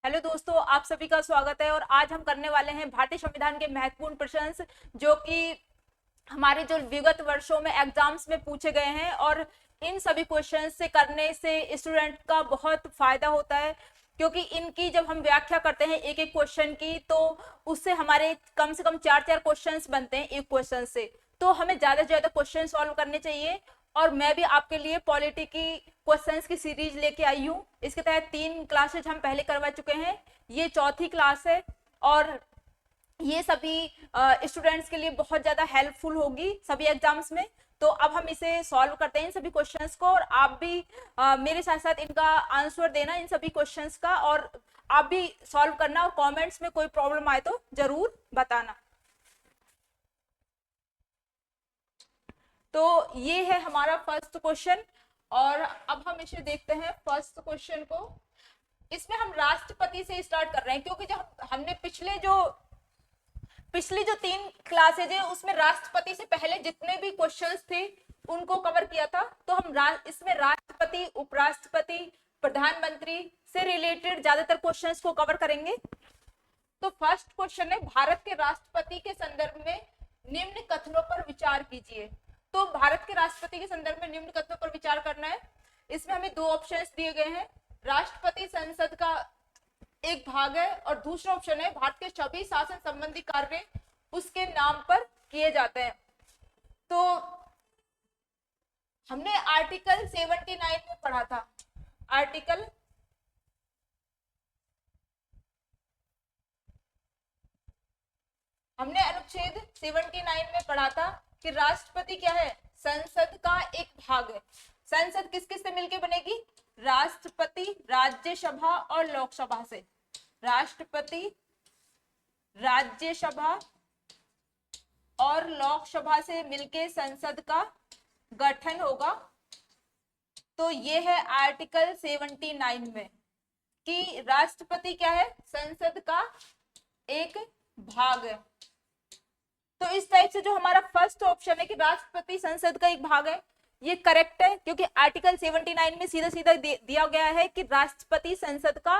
Hello दोस्तों, आप सभी का स्वागत है। और आज हम करने वाले हैं भारतीय संविधान के महत्वपूर्ण प्रश्न जो कि हमारे जो विगत वर्षों में एग्जाम्स में पूछे गए हैं। और इन सभी क्वेश्चन से करने से स्टूडेंट का बहुत फायदा होता है, क्योंकि इनकी जब हम व्याख्या करते हैं एक एक क्वेश्चन की, तो उससे हमारे कम से कम चार चार क्वेश्चंस बनते हैं एक क्वेश्चन से। तो हमें ज्यादा से ज्यादा क्वेश्चन सॉल्व करने चाहिए। और मैं भी आपके लिए पॉलिटी की क्वेश्चंस की सीरीज लेके आई हूँ। इसके तहत 3 क्लासेज हम पहले करवा चुके हैं, ये चौथी क्लास है। और ये सभी स्टूडेंट्स के लिए बहुत ज्यादा हेल्पफुल होगी सभी एग्जाम्स में। तो अब हम इसे सॉल्व करते हैं इन सभी क्वेश्चंस को, और आप भी मेरे साथ साथ इनका आंसर देना इन सभी क्वेश्चंस का, और आप भी सॉल्व करना, और कमेंट्स में कोई प्रॉब्लम आए तो जरूर बताना। तो ये है हमारा फर्स्ट क्वेश्चन, और अब हम इसे देखते हैं फर्स्ट क्वेश्चन को। इसमें हम राष्ट्रपति से स्टार्ट कर रहे हैं, क्योंकि जब हमने पिछली जो 3 क्लासेज है उसमें राष्ट्रपति से पहले जितने भी क्वेश्चंस थे उनको कवर किया था। तो हम इसमें राष्ट्रपति, उपराष्ट्रपति, प्रधानमंत्री से रिलेटेड ज्यादातर क्वेश्चंस को कवर करेंगे। तो फर्स्ट क्वेश्चन है, भारत के राष्ट्रपति के संदर्भ में निम्न कथनों पर विचार कीजिए। तो भारत के राष्ट्रपति के संदर्भ में निम्न कथनों पर विचार करना है। इसमें हमें 2 ऑप्शंस दिए गए हैं, राष्ट्रपति संसद का एक भाग है, और दूसरा ऑप्शन है भारत के सभी शासन संबंधी कार्य उसके नाम पर किए जाते हैं। तो हमने आर्टिकल 79 में पढ़ा था, हमने अनुच्छेद 79 में पढ़ा था कि राष्ट्रपति क्या है, संसद का एक भाग है। संसद किस किस से मिलकर बनेगी, राष्ट्रपति, राज्यसभा और लोकसभा से। राष्ट्रपति, राज्यसभा और लोकसभा से मिलकर संसद का गठन होगा। तो ये है आर्टिकल 79 में कि राष्ट्रपति क्या है, संसद का एक भाग है। तो इस टाइप से जो हमारा फर्स्ट ऑप्शन है कि राष्ट्रपति संसद का एक भाग है, ये करेक्ट है, क्योंकि आर्टिकल 79 में सीधा सीधा दिया गया है कि राष्ट्रपति संसद का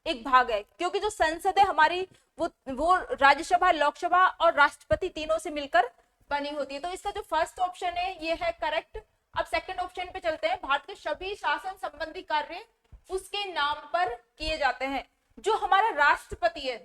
एक भाग है। क्योंकि जो संसद है हमारी वो राज्यसभा, लोकसभा और राष्ट्रपति तीनों से मिलकर बनी होती है। तो इसका जो फर्स्ट ऑप्शन है ये है करेक्ट। अब सेकंड ऑप्शन पे चलते हैं, भारत के सभी शासन संबंधी कार्य उसके नाम पर किए जाते हैं। जो हमारा राष्ट्रपति है,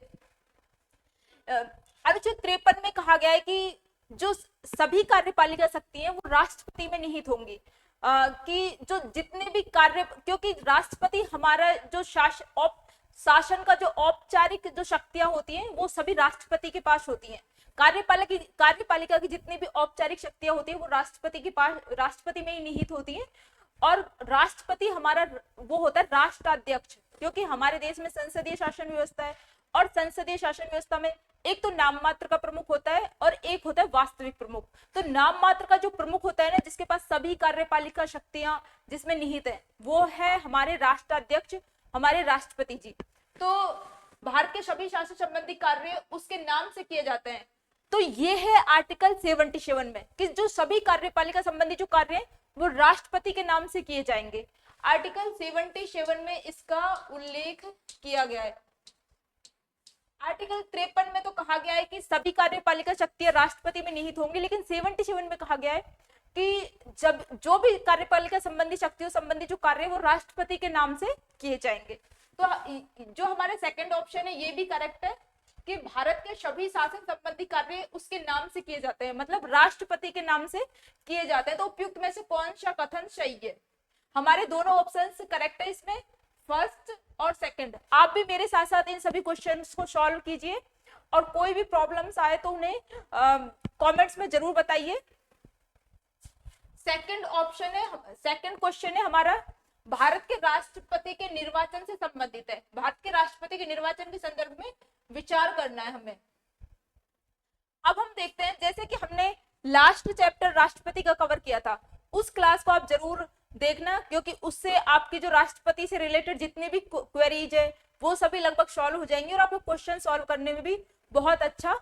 अनुच्छेद 53 में कहा गया है कि जो सभी कार्यपालिका शक्ति है वो राष्ट्रपति में निहित होंगी। कि जो जितने भी कार्य, क्योंकि राष्ट्रपति हमारा जो शासन का जो औपचारिक जो शक्तियां होती हैं वो सभी राष्ट्रपति के पास होती हैं। कार्यपालिका की जितनी भी औपचारिक शक्तियां होती है वो राष्ट्रपति के पास, राष्ट्रपति में ही निहित होती हैं। और राष्ट्रपति हमारा वो होता है राष्ट्राध्यक्ष, क्योंकि हमारे देश में संसदीय शासन व्यवस्था है। और संसदीय शासन व्यवस्था में एक तो नाम मात्र का प्रमुख होता है और एक होता है वास्तविक प्रमुख। तो नाम मात्र का जो प्रमुख होता है ना, जिसके पास सभी कार्यपालिका शक्तियां जिसमें निहित है, वो है हमारे राष्ट्राध्यक्ष, हमारे राष्ट्रपति जी। तो भारत के सभी शासन संबंधी कार्य उसके नाम से किए जाते हैं। तो ये है आर्टिकल 77 में कि जो सभी कार्यपालिका संबंधी जो कार्य है वो राष्ट्रपति के नाम से किए जाएंगे। आर्टिकल 77 में इसका उल्लेख किया गया है। आर्टिकल 53 में तो कहा गया है कि सभी कार्यपालिका शक्तियां राष्ट्रपति में निहित होंगी, लेकिन 77 में कहा गया है कि जब जो भी कार्यपालिका संबंधी शक्तियों संबंधी जो कार्य है वो राष्ट्रपति के नाम से किए जाएंगे। तो जो हमारे सेकंड ऑप्शन है ये भी करेक्ट है कि भारत के सभी शासन संबंधी कार्य उसके नाम से किए जाते हैं, मतलब राष्ट्रपति के नाम से किए जाते हैं। तो उपयुक्त में से कौन सा कथन सही है? हमारे दोनों ऑप्शंस करेक्ट है इसमें, फर्स्ट और सेकंड। आप भी मेरे साथ साथ इन सभी क्वेश्चंस को सॉल्व कीजिए, और कोई भी प्रॉब्लम्स आए तो उन्हें कमेंट्स में जरूर बताइए। सेकंड ऑप्शन है, सेकंड क्वेश्चन है हमारा, भारत के राष्ट्रपति के निर्वाचन से संबंधित है। भारत के राष्ट्रपति के निर्वाचन के संदर्भ में विचार करना है हमें। अब हम देखते हैं, जैसे कि हमने लास्ट चैप्टर राष्ट्रपति का कवर किया था, उस क्लास को आप जरूर देखना, क्योंकि उससे आपकी जो राष्ट्रपति से रिलेटेड जितनी भी क्वेरीज है वो सभी लगभग सॉल्व हो जाएंगी, और आपको क्वेश्चन सॉल्व करने में भी बहुत अच्छा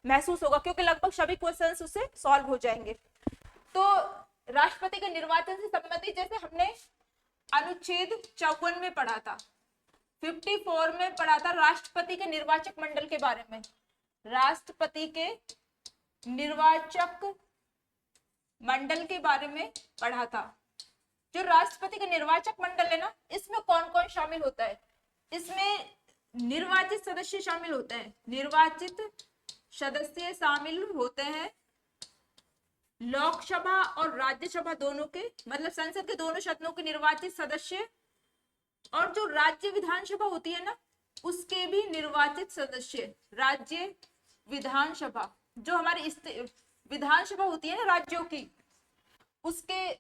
महसूस होगा, क्योंकि लगभग सभी क्वेश्चंस उससे सॉल्व हो जाएंगे। तो राष्ट्रपति के निर्वाचन से संबंधित जैसे हमने अनुच्छेद 54 में पढ़ा था, 54 में पढ़ा था राष्ट्रपति के निर्वाचक मंडल के बारे में, राष्ट्रपति के निर्वाचक मंडल के बारे में पढ़ा था। जो राष्ट्रपति का निर्वाचक मंडल है ना, इसमें कौन कौन शामिल होता है? इसमें निर्वाचित सदस्य शामिल होते हैं, निर्वाचित सदस्य शामिल होते हैं लोकसभा और राज्यसभा दोनों के, मतलब संसद के दोनों सदनों के निर्वाचित सदस्य, और जो राज्य विधानसभा होती है ना, उसके भी निर्वाचित सदस्य। राज्य विधानसभा, जो हमारी विधानसभा होती है ना राज्यों की, उसके,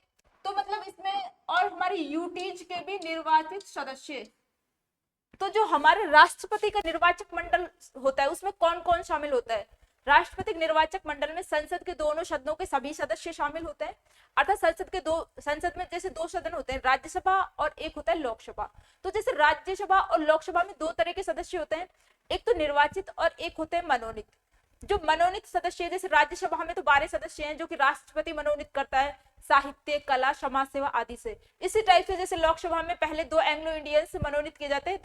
तो मतलब इसमें, और हमारी यूटीज के भी निर्वाचित सदस्य। तो जो हमारे राष्ट्रपति का निर्वाचक मंडल होता है, उसमें कौन कौन शामिल होता है? राष्ट्रपति के निर्वाचक मंडल में संसद के दोनों सदनों के सभी सदस्य शामिल होते हैं, अर्थात संसद में जैसे दो सदन होते हैं, राज्यसभा और एक होता है लोकसभा। तो जैसे राज्यसभा और लोकसभा में दो तरह के सदस्य होते हैं, एक तो निर्वाचित और एक होते हैं मनोनीत। जो मनोनीत सदस्य, जैसे राज्यसभा में तो 12 सदस्य हैं जो कि राष्ट्रपति मनोनीत करता है, साहित्य, कला, समाज सेवा आदि से। इसी टाइप से जैसे लोकसभा में पहले 2 एंग्लो इंडियंस मनोनीत किए जाते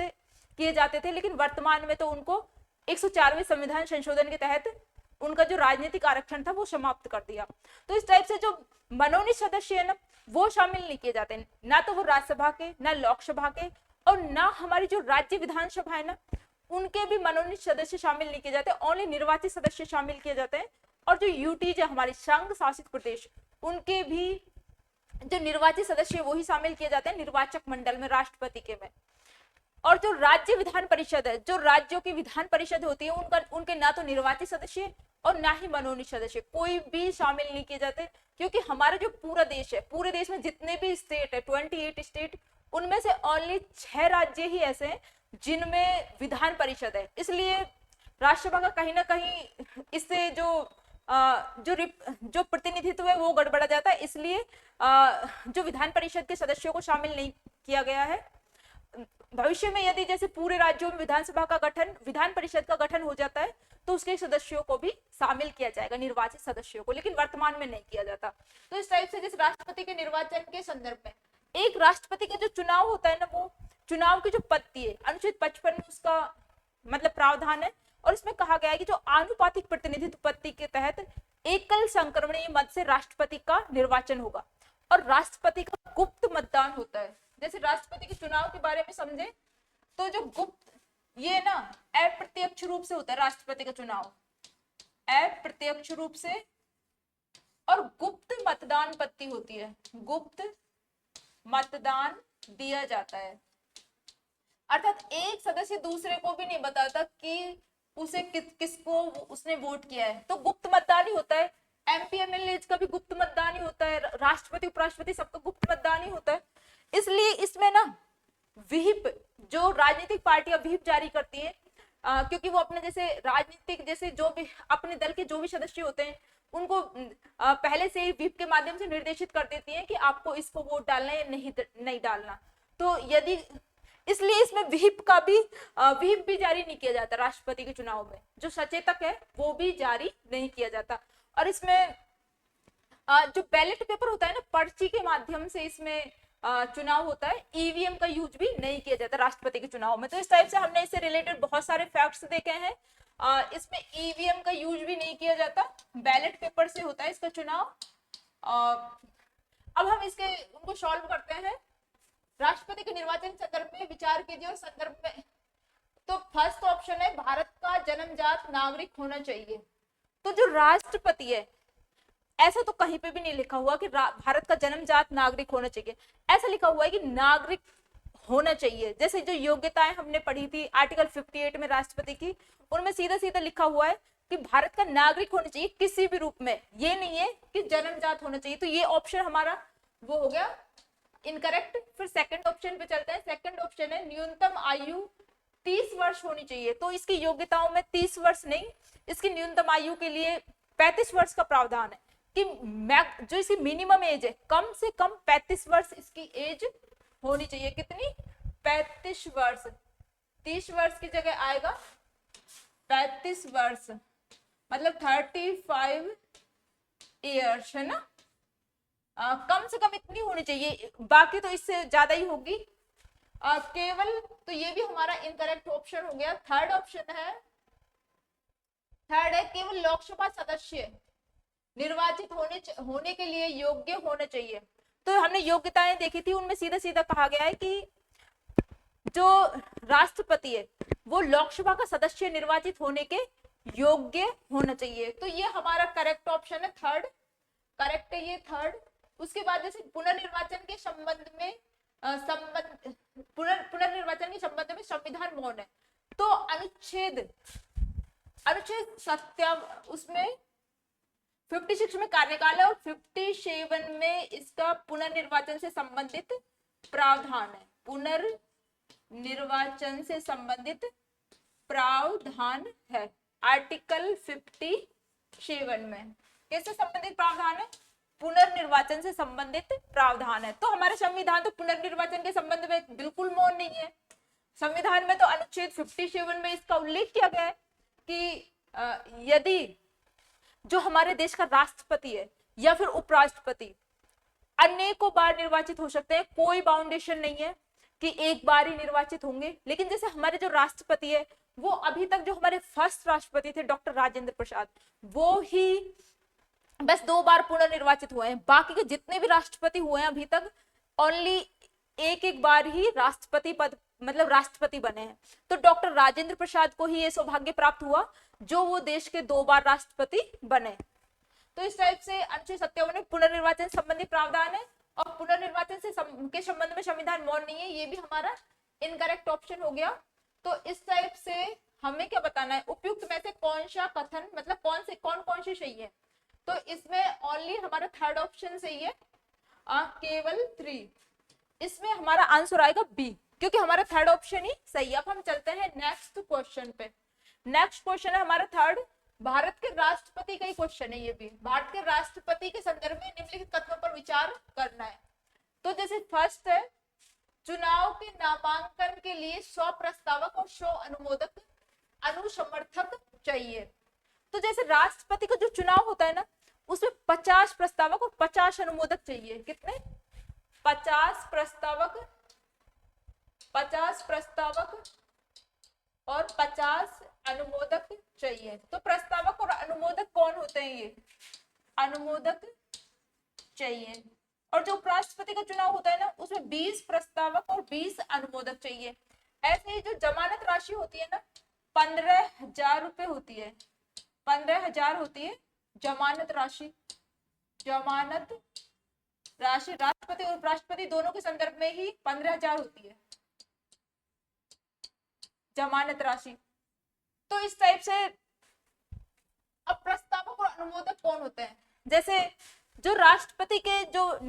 थे, लेकिन वर्तमान में तो उनको 104वें संविधान संशोधन के तहत उनका जो राजनीतिक आरक्षण था वो समाप्त कर दिया। तो इस टाइप से जो मनोनीत सदस्य है ना, वो शामिल नहीं किए जाते, ना तो वो राज्यसभा के, ना लोकसभा के, और ना हमारी जो राज्य विधानसभा है ना, उनके भी मनोनीत सदस्य शामिल नहीं किए जाते, ओनली निर्वाचित सदस्य शामिल किए जाते हैं। और जो यूटी जो हमारे संघ शासित प्रदेश, उनके भी जो निर्वाचित सदस्य वही शामिल किए जाते हैं निर्वाचक मंडल में, राष्ट्रपति के में। और जो राज्य विधान परिषद है, जो राज्यों की विधान परिषद होती है, उनके ना तो निर्वाचित सदस्य और ना ही मनोनीत सदस्य, कोई भी शामिल नहीं किए जाते, क्योंकि हमारा जो पूरा देश है, पूरे देश में जितने भी स्टेट है, 28 स्टेट, उनमें से ओनली 6 राज्य ही ऐसे हैं जिनमें विधान परिषद है। इसलिए राज्यसभा का कहीं ना कहीं इससे जो प्रतिनिधित्व है वो गड़बड़ा जाता है, इसलिए जो विधान परिषद के सदस्यों को शामिल नहीं किया गया है। भविष्य में यदि जैसे पूरे राज्यों में विधानसभा का गठन, विधान परिषद का गठन हो जाता है, तो उसके सदस्यों को भी शामिल किया जाएगा, निर्वाचित सदस्यों को, लेकिन वर्तमान में नहीं किया जाता। तो इस टाइप से जिस राष्ट्रपति के निर्वाचन के संदर्भ में, एक राष्ट्रपति का जो चुनाव होता है ना, वो चुनाव की जो पद्धति है, अनुच्छेद 55 में उसका मतलब प्रावधान है, और इसमें कहा गया है कि जो आनुपातिक प्रतिनिधित्व पद्धति के तहत एकल संक्रमणीय मत से राष्ट्रपति का निर्वाचन होगा, और राष्ट्रपति का गुप्त मतदान होता है। जैसे राष्ट्रपति के चुनाव के बारे में समझे, तो जो गुप्त, ये ना अप्रत्यक्ष रूप से होता है राष्ट्रपति का चुनाव, अप्रत्यक्ष रूप से, और गुप्त मतदान पद्धति होती है, गुप्त मतदान दिया जाता है, अर्थात एक सदस्य दूसरे को भी नहीं बताता कि उसे किसको उसने वोट किया है, तो गुप्त मतदान ही होता है। एमपी एमएलए का भी गुप्त मतदान ही होता है, राष्ट्रपति उपराष्ट्रपति सबका गुप्त मतदान ही होता है। इसलिए इसमें ना विहिप, जो राजनीतिक पार्टियां विहिप जारी करती है, क्योंकि वो अपने जैसे राजनीतिक जैसे जो भी अपने दल के जो भी सदस्य होते हैं, उनको पहले से ही विहिप के माध्यम से निर्देशित कर देती है कि आपको इसको वोट डालना है या नहीं डालना। तो यदि इसलिए इसमें विहिप भी जारी नहीं किया जाता राष्ट्रपति के चुनाव में, जो सचेतक है वो भी जारी नहीं किया जाता। और इसमें जो बैलेट पेपर होता है ना, पर्ची के माध्यम से इसमें चुनाव होता है, ईवीएम का यूज भी नहीं किया जाता राष्ट्रपति के चुनाव में। तो इस टाइप से हमने इससे रिलेटेड बहुत सारे फैक्ट्स देखे हैं। इसमें ईवीएम का यूज भी नहीं किया जाता, बैलेट पेपर से होता है इसका चुनाव। अब हम उनको सॉल्व करते हैं। राष्ट्रपति के निर्वाचन संदर्भ में विचार कीजिए और संदर्भ में, तो फर्स्ट ऑप्शन है भारत का जन्मजात नागरिक होना चाहिए। तो जो राष्ट्रपति है, ऐसा तो कहीं पे भी नहीं लिखा हुआ कि भारत का जन्मजात नागरिक होना चाहिए, ऐसा लिखा हुआ है कि नागरिक होना चाहिए। जैसे जो योग्यताएं हमने पढ़ी थी आर्टिकल 58 में राष्ट्रपति की, उनमें सीधा सीधा लिखा हुआ है कि भारत का नागरिक होना चाहिए किसी भी रूप में, ये नहीं है कि जन्मजात होना चाहिए। तो ये ऑप्शन हमारा वो हो गया इनकरेक्ट। फिर सेकंड ऑप्शन पे चलते हैं। सेकंड ऑप्शन है न्यूनतम आयु 30 वर्ष होनी चाहिए। तो इसकी योग्यताओं में 30 वर्ष नहीं, इसकी न्यूनतम आयु के लिए 35 वर्ष का प्रावधान है कि जो इसकी मिनिमम एज है, कम से कम 35 वर्ष इसकी एज होनी चाहिए। कितनी? 35 वर्ष। 30 वर्ष की जगह आएगा 35 वर्ष, मतलब 35 ईयर्स है ना। कम से कम इतनी होनी चाहिए, बाकी तो इससे ज्यादा ही होगी। केवल, तो ये भी हमारा इनकरेक्ट ऑप्शन हो गया। थर्ड ऑप्शन है, थर्ड है केवल लोकसभा सदस्य निर्वाचित होने के लिए योग्य होने चाहिए। तो हमने योग्यताएं देखी थी, उनमें सीधा सीधा कहा गया है कि जो राष्ट्रपति है वो लोकसभा का सदस्य निर्वाचित होने के योग्य होना चाहिए। तो ये हमारा करेक्ट ऑप्शन है, थर्ड करेक्ट है ये थर्ड। उसके बाद जैसे पुनर्निर्वाचन के संबंध में पुनर्निर्वाचन के संबंध में संविधान मौन है। तो अनुच्छेद 70 उसमें 56 में कार्यकाल है और 57 में इसका पुनर्निर्वाचन से संबंधित प्रावधान है। पुनर्निर्वाचन से संबंधित प्रावधान है आर्टिकल 57 में। किससे संबंधित प्रावधान है? पुनर्निर्वाचन से संबंधित प्रावधान है। तो हमारे संविधान तो पुनर्निर्वाचन के संबंध में बिल्कुल मौन नहीं है। संविधान में तो अनुच्छेद 57 में इसका उल्लेख किया गया है कि यदि जो हमारे देश का राष्ट्रपति है या फिर उपराष्ट्रपति अनेकों बार निर्वाचित हो सकते हैं, कोई बाउंडेशन नहीं है कि एक बार ही निर्वाचित होंगे। लेकिन जैसे हमारे जो राष्ट्रपति है वो अभी तक जो हमारे फर्स्ट राष्ट्रपति थे डॉक्टर राजेंद्र प्रसाद, वो ही बस 2 बार पुनर्निर्वाचित हुए हैं। बाकी के जितने भी राष्ट्रपति हुए हैं अभी तक ओनली एक बार ही राष्ट्रपति पद मतलब राष्ट्रपति बने हैं। तो डॉक्टर राजेंद्र प्रसाद को ही ये सौभाग्य प्राप्त हुआ जो वो देश के 2 बार राष्ट्रपति बने। तो इस टाइप से अनुच्छेद 57 में पुनर्निर्वाचन संबंधी प्रावधान है और पुनर्निर्वाचन से के संबंध में संविधान मौन नहीं है, ये भी हमारा इनकरेक्ट ऑप्शन हो गया। तो इस टाइप से हमें क्या बताना है, उपयुक्त में से कौन सा कथन मतलब कौन से सही है। तो इसमें ओनली हमारा थर्ड ऑप्शन सही है, केवल 3। इसमें हमारा आंसर आएगा बी, क्योंकि हमारा थर्ड ऑप्शन ही सही है। अब हम चलते हैं नेक्स्ट क्वेश्चन पे। नेक्स्ट क्वेश्चन है हमारा थर्ड, भारत के राष्ट्रपति का ही क्वेश्चन है ये भी। भारत के राष्ट्रपति के संदर्भ में निम्नलिखित कथनों पर विचार करना है। तो जैसे फर्स्ट है, चुनाव के नामांकन के लिए 100 प्रस्तावक और 100 अनुसमर्थक चाहिए। तो जैसे राष्ट्रपति का जो चुनाव होता है ना, उसमें 50 प्रस्तावक और 50 अनुमोदक चाहिए। कितने? 50 प्रस्तावक और 50 अनुमोदक चाहिए। तो प्रस्तावक और अनुमोदक कौन होते हैं? ये अनुमोदक चाहिए। और जो उपराष्ट्रपति का चुनाव होता है ना, उसमें 20 प्रस्तावक और 20 अनुमोदक चाहिए। ऐसे ही जो जमानत राशि होती है ना, 15,000 रुपए होती है, 15,000 होती है जमानत राशि। राष्ट्रपति और उपराष्ट्रपति दोनों के संदर्भ में ही 15,000 होती है जमानत राशि। तो इस टाइप से अब प्रस्तावक और अनुमोदक कौन होते हैं? जैसे जो राष्ट्रपति के जो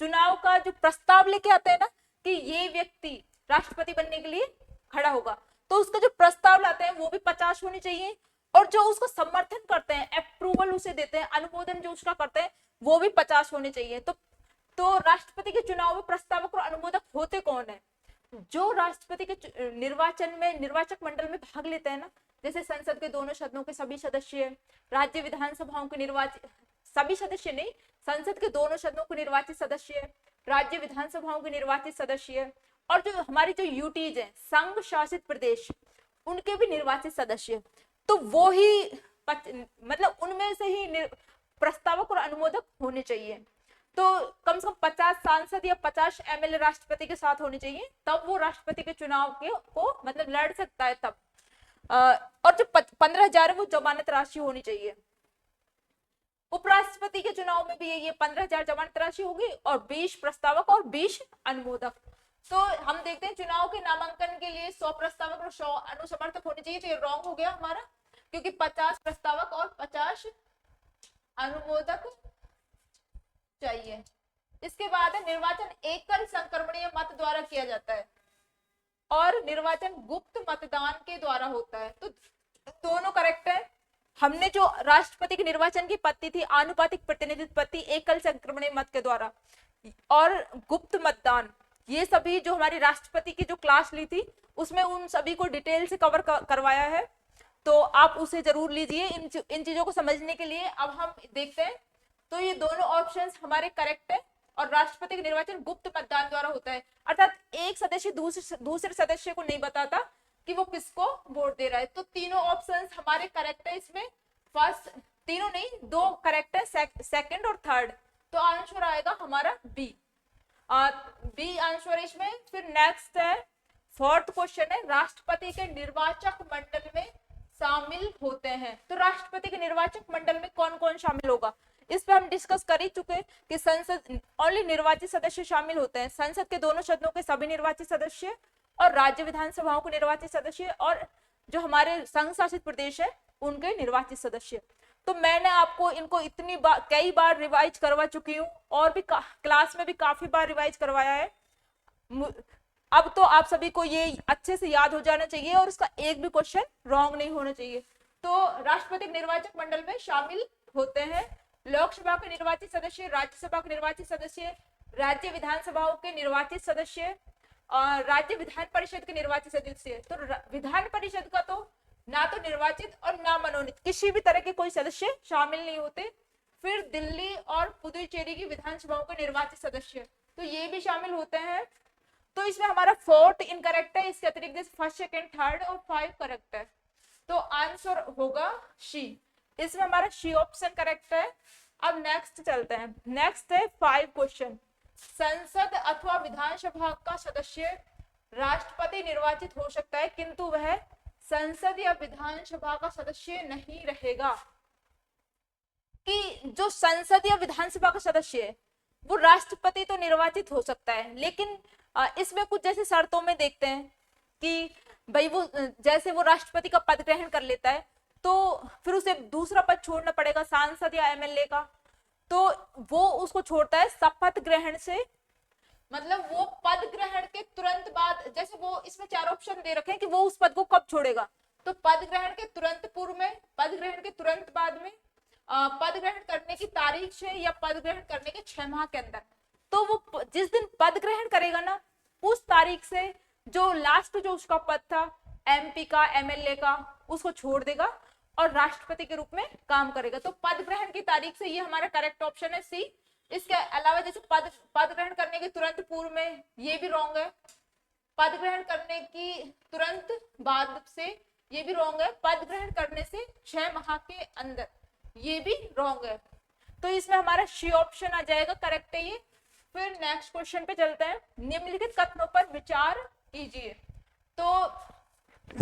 चुनाव का जो प्रस्ताव लेके आते हैं ना कि ये व्यक्ति राष्ट्रपति बनने के लिए खड़ा होगा, तो उसका जो प्रस्ताव लाते हैं वो भी 50 होनी चाहिए। और जो उसको समर्थन करते हैं, अप्रूवल उसे देते हैं, अनुमोदन जो उसका करते हैं, वो भी 50 होने चाहिए। तो राष्ट्रपति के चुनाव में प्रस्तावक और अनुमोदक होते कौन है? जो राष्ट्रपति के निर्वाचन में निर्वाचक मंडल में भाग लेते हैं ना, जैसे संसद के दोनों सदनों के सभी सदस्य, राज्य विधानसभाओं के निर्वाचित सभी सदस्य नहीं, संसद के दोनों सदनों के निर्वाचित सदस्य, राज्य विधानसभाओं के निर्वाचित सदस्य, और जो हमारी जो यूटीज है संघ शासित प्रदेश, उनके भी निर्वाचित सदस्य, तो वो ही मतलब उनमें से ही प्रस्तावक और अनुमोदक होने चाहिए। तो कम से कम 50 सांसद या 50 एमएलए राष्ट्रपति के साथ होने चाहिए, तब वो राष्ट्रपति के चुनाव को मतलब लड़ सकता है तब। और जो 15,000 है वो जमानत राशि होनी चाहिए। उपराष्ट्रपति के चुनाव में भी ये 15,000 जमानत राशि होगी और 20 प्रस्तावक और 20 अनुमोदक। तो हम देखते हैं चुनाव के नामांकन के लिए 100 प्रस्तावक और 100 अनुसमर्थक होने चाहिए। तो ये रॉन्ग हो गया हमारा, क्योंकि 50 प्रस्तावक और 50 अनुमोदक चाहिए। इसके बाद है निर्वाचन एकल संक्रमणीय मत द्वारा किया जाता है और निर्वाचन गुप्त मतदान के द्वारा होता है। तो दोनों करेक्ट है। हमने जो राष्ट्रपति के निर्वाचन की पद्धति थी आनुपातिक प्रतिनिधित्व पद्धति, एकल संक्रमणीय मत के द्वारा और गुप्त मतदान, ये सभी जो हमारी राष्ट्रपति की जो क्लास ली थी उसमें उन सभी को डिटेल से कवर करवाया है, तो आप उसे जरूर लीजिए इन चीजों को समझने के लिए। अब हम देखते हैं, तो ये दोनों ऑप्शंस हमारे करेक्ट है। और राष्ट्रपति का निर्वाचन गुप्त मतदान द्वारा होता है, अर्थात एक सदस्य दूसरे सदस्य को नहीं बताता कि वो किसको वोट दे रहा है। तो तीनों ऑप्शंस हमारे करेक्ट है इसमें, फर्स्ट, तीनों नहीं, दो करेक्ट है, सेकंड और थर्ड, तो आंसर आएगा हमारा बी, बी आंसर इसमें। फिर नेक्स्ट है, फोर्थ क्वेश्चन है, राष्ट्रपति के निर्वाचक मंडल में शामिल होते हैं। तो राष्ट्रपति के निर्वाचक मंडल में कौन कौन शामिल होगा, इस पे हम डिस्कस कर ही चुके हैं कि संसद ओनली निर्वाचित सदस्य शामिल होते हैं, संसद के दोनों सदनों के सभी निर्वाचित सदस्य और राज्य विधानसभाओं के निर्वाचित सदस्य और जो हमारे संघ शासित प्रदेश है उनके निर्वाचित सदस्य। तो मैंने आपको इनको इतनी बार, कई बार रिवाइज करवा चुकी हूँ और भी क्लास में भी काफी बार रिवाइज करवाया है। अब तो आप सभी को ये अच्छे से याद हो जाना चाहिए और इसका एक भी क्वेश्चन रॉन्ग नहीं होना चाहिए। तो राष्ट्रपति राज्यसभा मंडल में शामिल होते हैं लोकसभा के निर्वाचित सदस्य, राज्यसभा के निर्वाचित सदस्य, राज्य विधानसभाओं के निर्वाचित सदस्य और राज्य विधान परिषद के निर्वाचित सदस्य। तो विधान परिषद का तो ना तो निर्वाचित और ना मनोनीत किसी भी तरह के कोई सदस्य शामिल नहीं होते। फिर दिल्ली और पुदुचेरी की विधानसभाओं के निर्वाचित सदस्य, तो ये भी शामिल होते हैं। तो इसमें हमारा फोर्थ इनकरेक्ट है, इसके अतिरिक्त फर्स्ट, सेकंड, थर्ड और 5 करेक्ट है, तो आंसर होगा सी। इसमें हमारा सी ऑप्शन करेक्ट है। अब नेक्स्ट चलते हैं, नेक्स्ट है 5 क्वेश्चन, संसद अथवा विधानसभा का सदस्य राष्ट्रपति निर्वाचित हो सकता है किंतु वह संसद या विधानसभा का सदस्य नहीं रहेगा। कि जो संसद या विधानसभा का सदस्य है वो राष्ट्रपति तो निर्वाचित हो सकता है, लेकिन इसमें कुछ जैसे शर्तों में देखते हैं कि भाई वो जैसे वो राष्ट्रपति का पद ग्रहण कर लेता है तो फिर उसे दूसरा पद छोड़ना पड़ेगा सांसद या एमएलए का, तो वो उसको छोड़ता है शपथ ग्रहण से, मतलब वो पद ग्रहण के तुरंत बाद, जैसे वो इसमें 4 ऑप्शन दे रखे हैं कि वो उस पद को कब छोड़ेगा, तो पद ग्रहण के तुरंत पूर्व में, पद ग्रहण के तुरंत बाद में, पद ग्रहण करने की तारीख से या पद ग्रहण करने के 6 माह के अंदर। तो वो जिस दिन पद ग्रहण करेगा ना उस तारीख से जो लास्ट जो उसका पद था एमपी का, एमएलए का, उसको छोड़ देगा और राष्ट्रपति के रूप में काम करेगा। तो पद ग्रहण की तारीख से ये हमारा करेक्ट ऑप्शन है सी। इसके अलावा जैसे पद ग्रहण करने के तुरंत पूर्व में, ये भी रॉन्ग है। पद ग्रहण करने की तुरंत बाद से, ये भी रॉन्ग है। पद ग्रहण करने से 6 माह के अंदर, ये भी रॉन्ग है। तो इसमें हमारा सी ऑप्शन आ जाएगा, करेक्ट है ये। फिर नेक्स्ट क्वेश्चन पे चलते हैं, निम्नलिखित कथनों पर विचार कीजिए। तो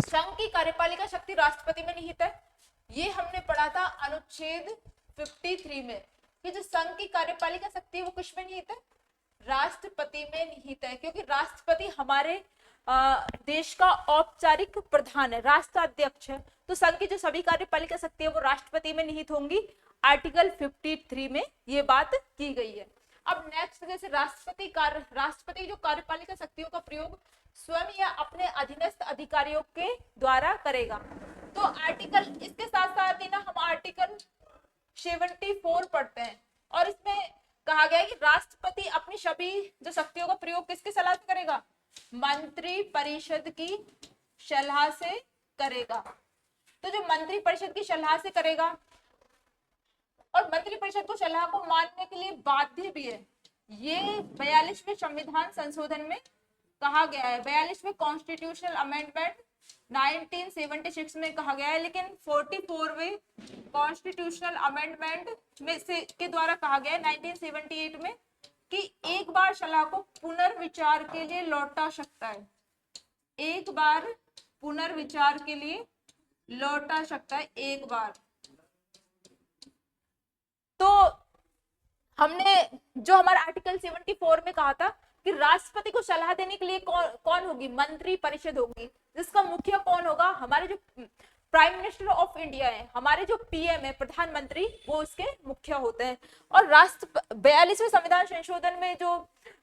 संघ की कार्यपालिका शक्ति राष्ट्रपति में निहित है, ये हमने पढ़ा था अनुच्छेद 53 में कि जो संघ की कार्यपालिका शक्ति है वो किस में निहित है, राष्ट्रपति में निहित है, क्योंकि राष्ट्रपति हमारे देश का औपचारिक प्रधान है, राष्ट्राध्यक्ष है। तो संघ की जो सभी कार्यपालिका शक्ति है वो राष्ट्रपति में निहित होंगी, आर्टिकल 53 में ये बात की गई है। अब नेक्स्ट, जैसे राष्ट्रपति जो कार्यपालिका शक्तियों का प्रयोग स्वयं या अपने अधीनस्थ अधिकारियों के द्वारा करेगा। तो आर्टिकल, इसके साथ साथ ही ना हम आर्टिकल 74 पढ़ते हैं और इसमें कहा गया है कि राष्ट्रपति अपनी सभी जो शक्तियों का प्रयोग किसकी सलाह से करेगा, मंत्री परिषद की सलाह से करेगा। तो जो मंत्री परिषद की सलाह से करेगा और मंत्री परिषद को सलाह को मानने के लिए बाध्य भी है, ये 42वें संविधान संशोधन में कहा गया है, 42वें कॉन्स्टिट्यूशनल अमेंडमेंट 1976 में कहा गया है। लेकिन 44वें कॉन्स्टिट्यूशनल अमेंडमेंट में से के द्वारा कहा गया है 1978 में कि एक बार सलाह को पुनर्विचार के लिए लौटा सकता है, एक बार पुनर्विचार के लिए लौटा सकता है, एक बार। तो हमने जो हमारा आर्टिकल 74 में कहा था कि राष्ट्रपति को सलाह देने के लिए कौन होगी, मंत्री परिषद होगी, जिसका मुखिया कौन होगा, हमारे जो प्राइम मिनिस्टर ऑफ इंडिया है, हमारे जो पीएम है, प्रधानमंत्री, वो इसके मुखिया होते हैं। और 42वें संविधान संशोधन में जो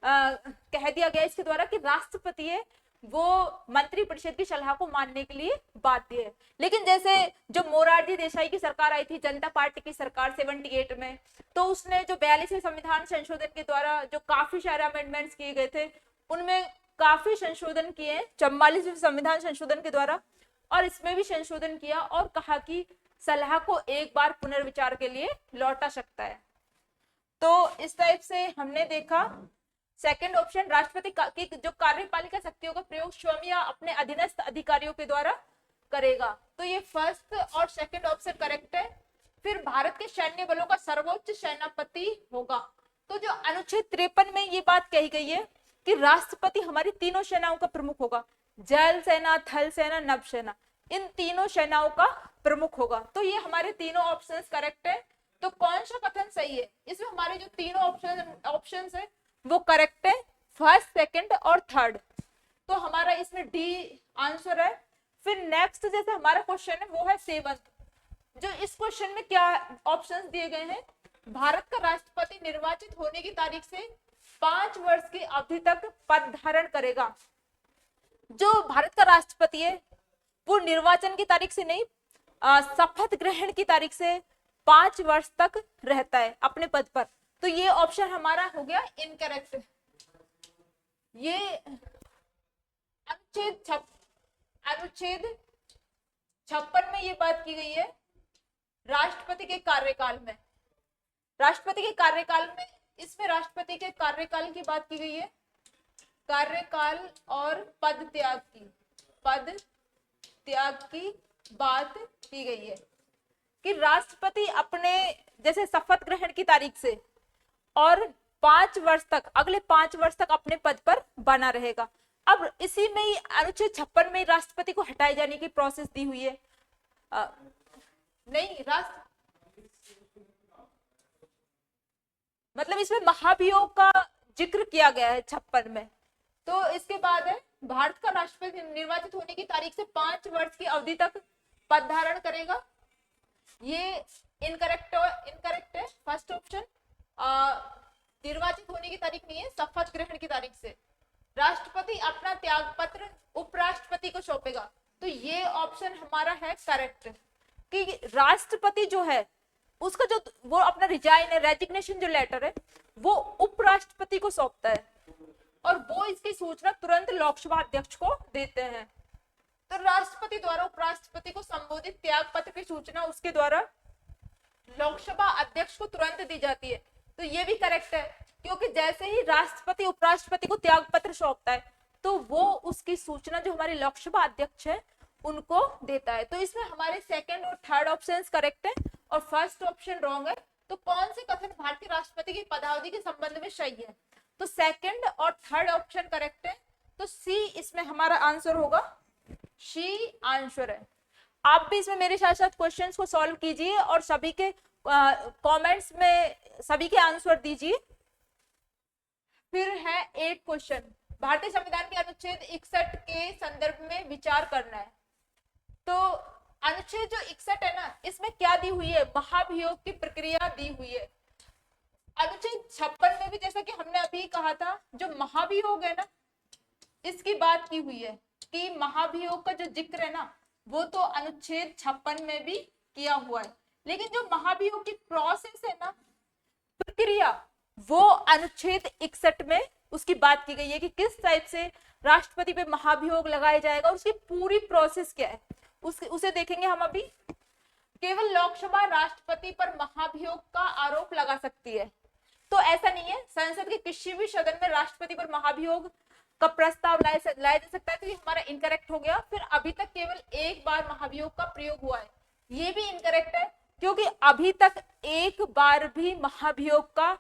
कह दिया गया इसके द्वारा कि राष्ट्रपति है वो मंत्री परिषद की सलाह को मानने के लिए बाध्य है। लेकिन जैसे जो मोरारजी देसाई की सरकार आई थी, जनता पार्टी की सरकार 78 में, तो उसने जो 42वें संविधान संशोधन के द्वारा जो काफी सारे अमेंडमेंट्स किए गए थे उनमें काफी संशोधन किए 44वें संविधान संशोधन के द्वारा, और इसमें भी संशोधन किया और कहा कि सलाह को एक बार पुनर्विचार के लिए लौटा सकता है। तो इस टाइप से हमने देखा सेकंड ऑप्शन राष्ट्रपति की जो कार्यपालिका शक्तियों का प्रयोग स्वयं या अपने अधीनस्थ अधिकारियों के द्वारा करेगा। तो ये फर्स्ट और सेकंड ऑप्शन करेक्ट है। फिर भारत के सैन्य बलों का सर्वोच्च सेनापति होगा। तो जो अनुच्छेद 53 में ये बात कही गई है कि राष्ट्रपति हमारी तीनों सेनाओं का प्रमुख होगा, जल सेना, थल सेना, नभ सेना, इन तीनों सेनाओं का प्रमुख होगा। तो ये हमारे तीनों ऑप्शंस करेक्ट है। तो कौन सा कथन सही है? इसमें हमारे जो तीनों ऑप्शंस है वो करेक्ट है, फर्स्ट, सेकंड और थर्ड। तो हमारा इसमें डी आंसर है। फिर नेक्स्ट जैसे हमारा क्वेश्चन है वो है 7, जो इस क्वेश्चन में क्या ऑप्शंस दिए गए हैं, भारत का राष्ट्रपति निर्वाचित होने की तारीख से 5 वर्ष की अवधि तक पद धारण करेगा। जो भारत का राष्ट्रपति है वो निर्वाचन की तारीख से नहीं, शपथ ग्रहण की तारीख से 5 वर्ष तक रहता है अपने पद पर। तो ये ऑप्शन हमारा हो गया इनकरेक्ट। ये अनुच्छेद 56 में ये बात की गई है राष्ट्रपति के कार्यकाल में। राष्ट्रपति के कार्यकाल में, इसमें राष्ट्रपति के कार्यकाल की बात की गई है, कार्यकाल और पद त्याग की बात की गई है कि राष्ट्रपति अपने जैसे शपथ ग्रहण की तारीख से और 5 वर्ष तक, अगले 5 वर्ष तक अपने पद पर बना रहेगा। अब इसी में ही अनुच्छेद 56 में राष्ट्रपति को हटाए जाने की प्रोसेस दी हुई है। नहीं, मतलब इसमें महाभियोग का जिक्र किया गया है 56 में। तो इसके बाद है भारत का राष्ट्रपति निर्वाचित होने की तारीख से 5 वर्ष की अवधि तक पद धारण करेगा। ये इनकरेक्ट है फर्स्ट ऑप्शन। निर्वाचित होने की तारीख नहीं है, शपथ ग्रहण की तारीख से। राष्ट्रपति अपना त्याग पत्र उपराष्ट्रपति को सौंपेगा। तो ये ऑप्शन हमारा है करेक्ट कि राष्ट्रपति जो है उसका जो वो अपना रिजाइन है, रेजिग्नेशन जो लेटर है वो उपराष्ट्रपति को सौंपता है और वो इसकी सूचना तुरंत लोकसभा अध्यक्ष को देते हैं। तो राष्ट्रपति द्वारा उपराष्ट्रपति को संबोधित त्याग पत्र की सूचना उसके द्वारा लोकसभा अध्यक्ष को तुरंत दी जाती है। तो ये भी करेक्ट है क्योंकि जैसे ही राष्ट्रपति उपराष्ट्रपति को त्याग पत्र सौंपता है तो वो उसकी सूचना जो हमारे लोकसभा अध्यक्ष है उनको देता है। तो इसमें हमारे सेकंड और थर्ड ऑप्शन करेक्ट है और फर्स्ट ऑप्शन रॉन्ग है। तो कौन से कथन भारतीय राष्ट्रपति की पदावधि के संबंध में सही है? तो सेकंड और थर्ड ऑप्शन करेक्ट है। तो सी इसमें हमारा आंसर होगा, सी आंसर है। आप भी इसमें मेरे साथ साथ क्वेश्चंस को सॉल्व कीजिए और सभी के कमेंट्स में सभी के आंसर दीजिए। फिर है 8 क्वेश्चन, भारतीय संविधान के अनुच्छेद 61 के संदर्भ में विचार करना है। तो अनुच्छेद जो 61 है ना, इसमें क्या दी हुई है? महाभियोग की प्रक्रिया दी हुई है। अनुच्छेद 56 में भी जैसा कि हमने अभी कहा था, जो महाभियोग है ना, इसकी बात की हुई है कि महाभियोग का जो जिक्र है ना वो तो अनुच्छेद 56 में भी किया हुआ है, लेकिन जो महाभियोग की प्रोसेस है ना, प्रक्रिया, वो अनुच्छेद 61 में उसकी बात की गई है कि किस टाइप से राष्ट्रपति पे महाभियोग लगाया जाएगा, उसकी पूरी प्रोसेस क्या है उसे देखेंगे हम अभी। केवल लोकसभा राष्ट्रपति पर महाभियोग का आरोप लगा सकती है, तो ऐसा नहीं है। संसद के किसी भी सदन में राष्ट्रपति पर महाभियोग का प्रस्ताव लाया जा सकता है। तो ये हमारा इनकरेक्ट हो गया। फिर अभी तक केवल एक बार महाभियोग का प्रयोग हुआ है, ये भी इनकरेक्ट है क्योंकि अभी तक एक बार भी महाभियोग का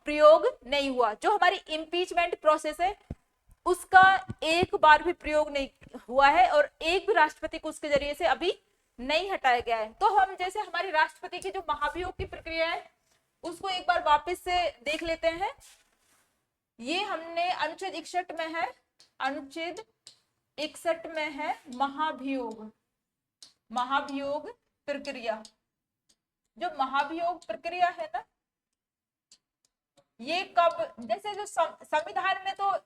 प्रयोग नहीं हुआ। जो हमारी इम्पीचमेंट प्रोसेस है उसका एक बार भी प्रयोग नहीं हुआ है और एक भी राष्ट्रपति को उसके जरिए से अभी नहीं हटाया गया है। तो हम जैसे हमारी राष्ट्रपति की जो महाभियोग की प्रक्रिया है उसको एक बार वापस से देख लेते हैं। ये हमने अनुच्छेद 61 में है, अनुच्छेद 61 में है महाभियोग प्रक्रिया। जो महाभियोग प्रक्रिया है ना, ये कब, जैसे जो संविधान में तो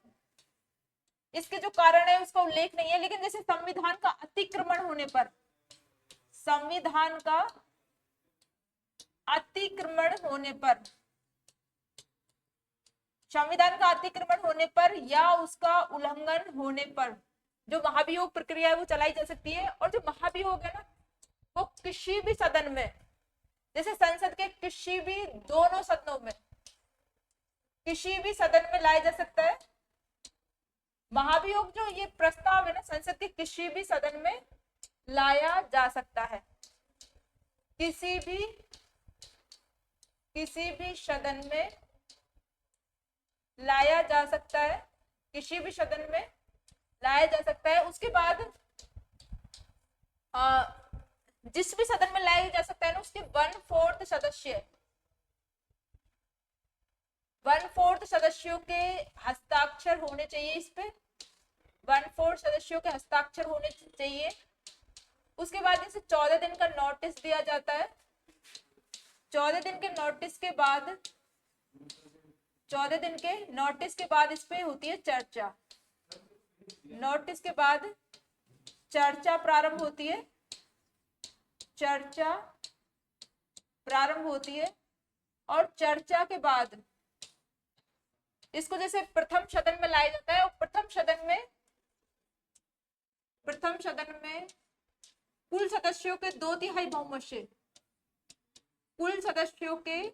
इसके जो कारण है उसका उल्लेख नहीं है, लेकिन जैसे संविधान का अतिक्रमण होने पर, संविधान का अतिक्रमण होने पर या उसका उल्लंघन होने पर जो महाभियोग प्रक्रिया है वो चलाई जा सकती है। और जो महाभियोग है ना वो किसी भी सदन में, जैसे संसद के किसी भी दोनों सदनों में किसी भी सदन में लाया जा सकता है। महाभियोग जो ये प्रस्ताव है ना, संसद के किसी भी सदन में लाया जा सकता है। किसी भी सदन में लाया जा सकता है, किसी भी सदन में लाया जा सकता है। उसके बाद जिस भी सदन में लाया जा सकता है ना, उसके 1/4 सदस्य, 1/4 सदस्यों के हस्ताक्षर होने चाहिए। इस पे 1/4 सदस्यों के हस्ताक्षर होने चाहिए। उसके बाद इसे 14 दिन का नोटिस दिया जाता है। 14 दिन के नोटिस के बाद 14 दिन के नोटिस के बाद इस पे होती है चर्चा। नोटिस के बाद चर्चा प्रारंभ होती है। चर्चा प्रारंभ होती है और चर्चा के बाद इसको जैसे प्रथम सदन में लाया जाता है और प्रथम सदन में कुल सदस्यों के 2/3 बहुमत से, कुल सदस्यों के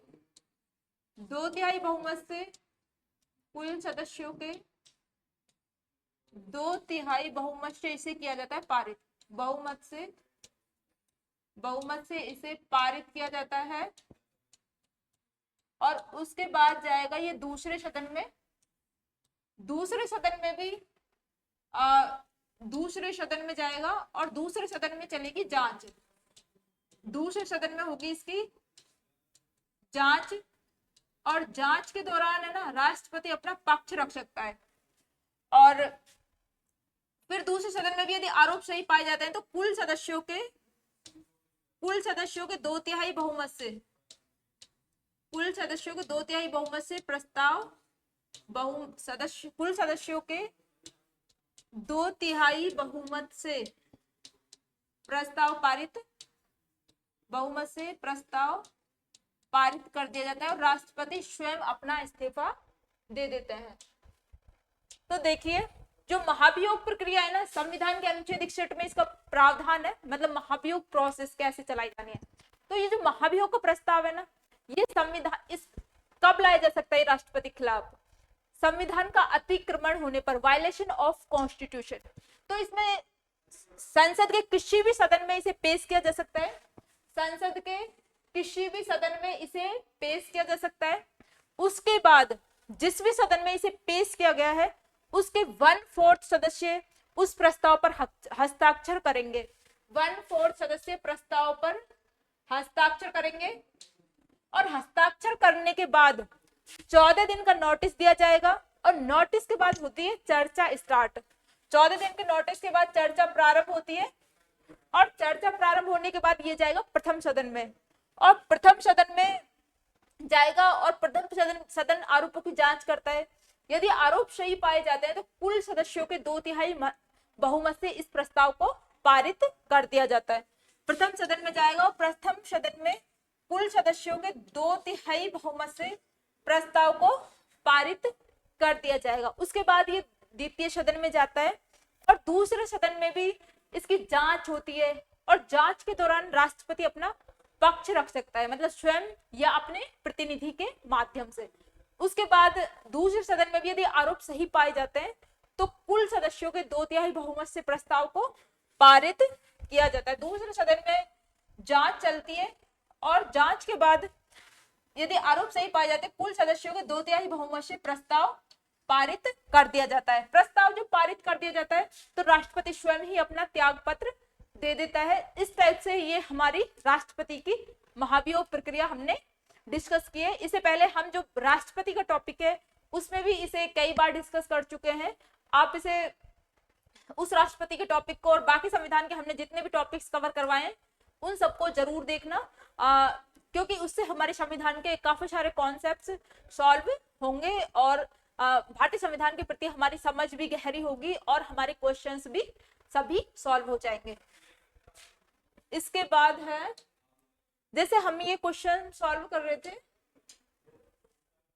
2/3 बहुमत से, कुल सदस्यों के 2/3 बहुमत से इसे किया जाता है पारित। बहुमत से इसे पारित किया जाता है और उसके बाद जाएगा ये दूसरे सदन में। दूसरे सदन में भी दूसरे सदन में जाएगा और दूसरे सदन में चलेगी जांच। दूसरे सदन में होगी इसकी जांच और जांच के दौरान है ना, राष्ट्रपति अपना पक्ष रख सकता है। और फिर दूसरे सदन में भी यदि आरोप सही पाए जाते हैं तो कुल सदस्यों के 2/3 बहुमत से, कुल सदस्यों के 2/3 बहुमत से प्रस्ताव कुल सदस्यों के 2/3 बहुमत से प्रस्ताव पारित, बहुमत से प्रस्ताव पारित कर दिया जाता है और राष्ट्रपति स्वयं अपना इस्तीफा दे देते हैं। तो देखिए जो महाभियोग प्रक्रिया है ना, संविधान के अनुच्छेद 61 में इसका प्रावधान है, मतलब महाभियोग प्रोसेस कैसे चलाई जानी है। तो ये जो महाभियोग का प्रस्ताव है ना, ये संविधान इस कब लाया जा सकता है राष्ट्रपति के खिलाफ? संविधान का अतिक्रमण होने पर, वायलेशन ऑफ कॉन्स्टिट्यूशन। तो इसमें संसद के किसी भी सदन में इसे पेश किया जा सकता है। संसद के किसी भी सदन में इसे पेश किया जा सकता है। उसके बाद जिस भी सदन में इसे पेश किया गया है उसके 1/4 सदस्य उस प्रस्ताव पर हस्ताक्षर करेंगे। 1/4 सदस्य प्रस्ताव पर हस्ताक्षर करेंगे और हस्ताक्षर करने के बाद 14 दिन का नोटिस दिया जाएगा और नोटिस के बाद होती है चर्चा स्टार्ट। 14 दिन के नोटिस के बाद चर्चा प्रारंभ होती है और चर्चा प्रारंभ होने के बाद ये जाएगा प्रथम सदन में और प्रथम सदन में जाएगा और प्रथम सदन आरोपों की जांच करता है। यदि आरोप सही पाए जाते हैं तो कुल सदस्यों के 2/3 बहुमत से इस प्रस्ताव को पारित कर दिया जाता है। प्रथम सदन में जाएगा और प्रथम सदन में कुल सदस्यों के 2/3 बहुमत से प्रस्ताव को पारित कर दिया जाएगा। उसके बाद ये द्वितीय सदन में जाता है और दूसरे सदन में भी इसकी जांच होती है और जांच के दौरान राष्ट्रपति अपना पक्ष रख सकता है, मतलब स्वयं या अपने प्रतिनिधि के माध्यम से। उसके बाद दूसरे सदन में भी यदि आरोप सही पाए जाते हैं तो कुल सदस्यों के 2/3 बहुमत से प्रस्ताव को पारित किया जाता है। दूसरे सदन में जांच चलती है और जांच के बाद यदि आरोप सही पाए जाते हैं कुल सदस्यों के 2/3 बहुमत से प्रस्ताव पारित कर दिया जाता है। प्रस्ताव जो पारित कर दिया जाता है तो राष्ट्रपति स्वयं ही अपना त्याग पत्र दे देता है। इस टाइप से ये हमारी राष्ट्रपति की महाभियोग प्रक्रिया हमने डिस्कस की है। इससे पहले हम जो राष्ट्रपति का टॉपिक है उसमें भी इसे कई बार डिस्कस कर चुके हैं। आप इसे उस राष्ट्रपति के टॉपिक को और बाकी संविधान के हमने जितने भी टॉपिक्स कवर करवाए हैं उन सबको जरूर देखना, क्योंकि उससे हमारे संविधान के काफी सारे कॉन्सेप्ट्स सॉल्व होंगे और भारतीय संविधान के प्रति हमारी समझ भी गहरी होगी और हमारे क्वेश्चंस भी सभी सॉल्व हो जाएंगे। इसके बाद है, जैसे हम ये क्वेश्चन सॉल्व कर रहे थे,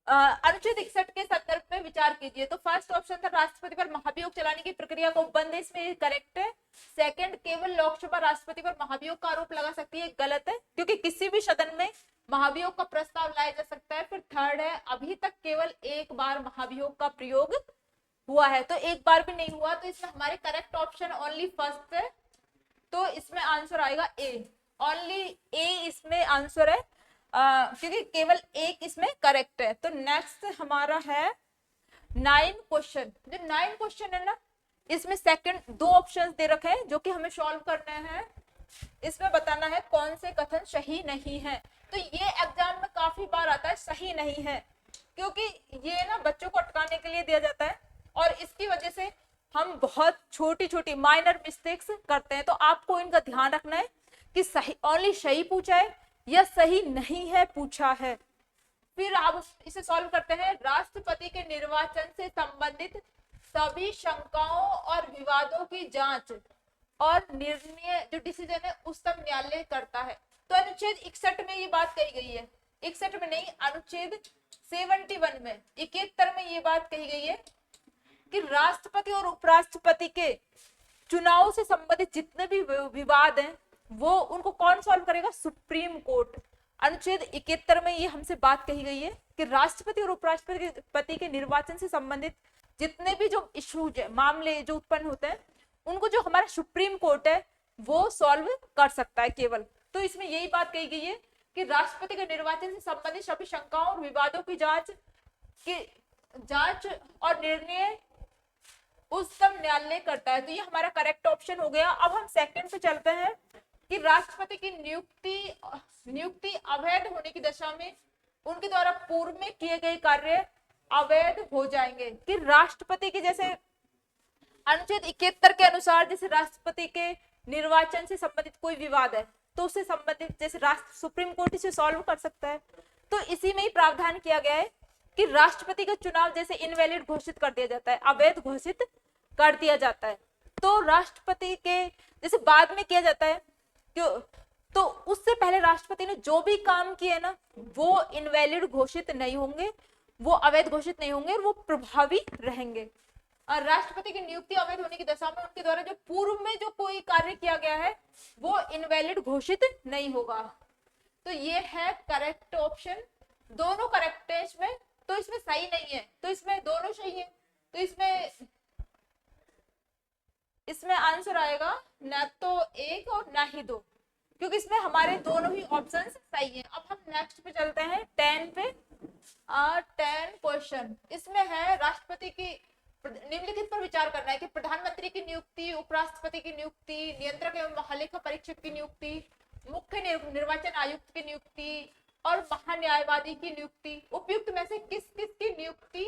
अनुच्छेद 61 के संदर्भ में विचार कीजिए। तो फर्स्ट ऑप्शन था राष्ट्रपति पर महाभियोग चलाने की प्रक्रिया को बंद, इसमें करेक्ट है। सेकंड, केवल लोकसभा राष्ट्रपति पर महाभियोग का आरोप लगा सकती है, गलत है, क्योंकि किसी भी सदन में महाभियोग का प्रस्ताव लाया जा सकता है। फिर थर्ड है अभी तक केवल एक बार महाभियोग का प्रयोग हुआ है, तो एक बार भी नहीं हुआ, तो इसमें हमारे करेक्ट ऑप्शन ओनली फर्स्ट है, तो इसमें आंसर आएगा ए, ओनली ए इसमें आंसर है, क्योंकि केवल एक इसमें करेक्ट है। तो नेक्स्ट हमारा है 9 क्वेश्चन। जो 9 क्वेश्चन है ना, इसमें सेकंड 2 ऑप्शंस दे रखे हैं जो कि हमें सॉल्व करने हैं। इसमें बताना है कौन से कथन सही नहीं है। तो ये एग्जाम में काफी बार आता है सही नहीं है, क्योंकि ये ना बच्चों को अटकाने के लिए दिया जाता है और इसकी वजह से हम बहुत छोटी छोटी माइनर मिस्टेक्स करते हैं। तो आपको इनका ध्यान रखना है कि सही ओनली सही पूछा है या सही नहीं है पूछा है। फिर आप इसे सॉल्व करते हैं। राष्ट्रपति के निर्वाचन से संबंधित सभी शंकाओं और विवादों की जांच और निर्णय जो डिसीजन है उच्चतम न्यायालय करता है। तो अनुच्छेद 61 में ये बात कही गई है, 61 में नहीं, अनुच्छेद 71 में 71 में ये बात कही गई है कि राष्ट्रपति और उपराष्ट्रपति के चुनाव से संबंधित जितने भी विवाद हैं वो उनको कौन सॉल्व करेगा? Supreme court. अनुच्छेद 71 में ये हमसे बात कही गई है कि राष्ट्रपति और उपराष्ट्रपति के निर्वाचन से संबंधित जितने भी जो इश्यूज है, मामले जो उत्पन्न होते हैं, उनको जो हमारा सुप्रीम कोर्ट है वो सॉल्व कर सकता है केवल। तो इसमें यही बात कही गई है कि राष्ट्रपति के निर्वाचन से संबंधित सभी शंकाओं और विवादों की जांच और निर्णय उच्चतम न्यायालय करता है। तो ये हमारा करेक्ट ऑप्शन हो गया। अब हम सेकंड पे चलते हैं कि राष्ट्रपति की नियुक्ति अवैध होने की दशा में उनके द्वारा पूर्व में किए गए कार्य अवैध हो जाएंगे। कि राष्ट्रपति के जैसे अनुच्छेद 71 के अनुसार जैसे राष्ट्रपति के निर्वाचन से संबंधित कोई विवाद है तो उससे संबंधित जैसे सुप्रीम कोर्ट इसे सॉल्व कर सकता है, तो इसी में ही प्रावधान किया गया है कि राष्ट्रपति का चुनाव जैसे इनवैलिड घोषित कर दिया जाता है, अवैध घोषित कर दिया जाता है, तो राष्ट्रपति के जैसे बाद में किया जाता है क्यों, तो उससे पहले राष्ट्रपति ने जो भी काम किए ना वो इनवैलिड घोषित नहीं होंगे, वो अवैध घोषित नहीं होंगे और वो प्रभावी रहेंगे। और राष्ट्रपति की नियुक्ति अवैध होने की दशा में उनके द्वारा जो पूर्व में जो कोई कार्य किया गया है वो इनवैलिड घोषित नहीं होगा। तो ये है करेक्ट ऑप्शन। दोनों करेक्ट है इसमें, तो इसमें सही नहीं है, तो इसमें दोनों सही है, तो इसमें आंसर आएगा ना तो एक और ना ही दो, क्योंकि इसमें हमारे दोनों ही ऑप्शन सही है। अब हम नेक्स्ट पे चलते हैं 10 पे। 10 क्वेश्चन इसमें है राष्ट्रपति की निम्नलिखित पर विचार करना है कि प्रधानमंत्री की नियुक्ति, उपराष्ट्रपति की नियुक्ति, नियंत्रक एवं महालेखा परीक्षक की नियुक्ति, मुख्य निर्वाचन आयुक्त की नियुक्ति और महान्यायवादी की नियुक्ति उपयुक्त में से किस किस की नियुक्ति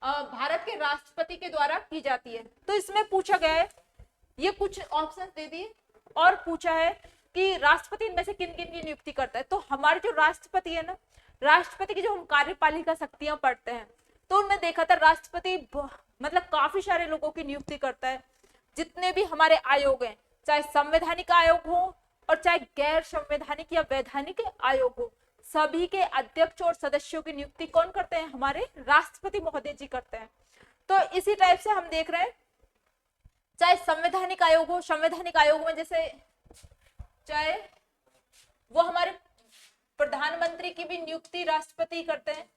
भारत के राष्ट्रपति के द्वारा की जाती है। तो इसमें पूछा गया है, ये कुछ ऑप्शन दे दिए और पूछा है कि राष्ट्रपति इनमें से किन किन की नियुक्ति करता है। तो हमारे जो राष्ट्रपति है ना, राष्ट्रपति की जो हम कार्यपालिका शक्तियां पढ़ते हैं तो उनमें देखा था राष्ट्रपति मतलब काफी सारे लोगों की नियुक्ति करता है। जितने भी हमारे आयोग हैं, चाहे संवैधानिक आयोग हो और चाहे गैर संवैधानिक या वैधानिक आयोग हो, सभी के अध्यक्ष और सदस्यों की नियुक्ति कौन करते हैं? हमारे राष्ट्रपति महोदय जी करते हैं। तो इसी टाइप से हम देख रहे हैं, चाहे संवैधानिक आयोग हो, संवैधानिक आयोग में जैसे चाहे वो हमारे प्रधानमंत्री की भी नियुक्ति राष्ट्रपति करते हैं।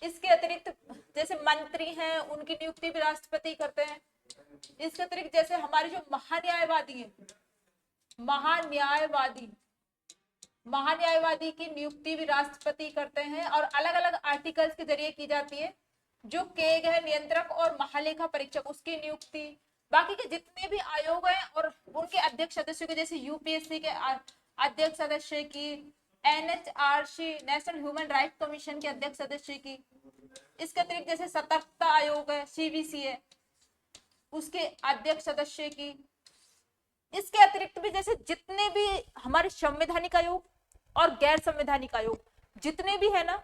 इसके अतिरिक्त जैसे मंत्री हैं उनकी नियुक्ति भी राष्ट्रपति करते हैं। इसके अतिरिक्त जैसे हमारे जो महान्यायवादी हैं, महान्यायवादी की नियुक्ति भी राष्ट्रपति करते हैं और अलग अलग आर्टिकल्स के जरिए की जाती है। जो किए गए नियंत्रक और महालेखा परीक्षक उसकी नियुक्ति, बाकी के जितने भी आयोग हैं और उनके अध्यक्ष सदस्यों के जैसे यूपीएससी के अध्यक्ष सदस्य की, NHRC national human right commission के अध्यक्ष सदस्य की, इसके अतिरिक्त जैसे सतर्कता आयोग है, सीवीसी है, उसके अध्यक्ष सदस्य की, इसके अतिरिक्त भी जैसे जितने भी हमारे संवैधानिक आयोग और गैर संवैधानिक आयोग जितने भी है ना,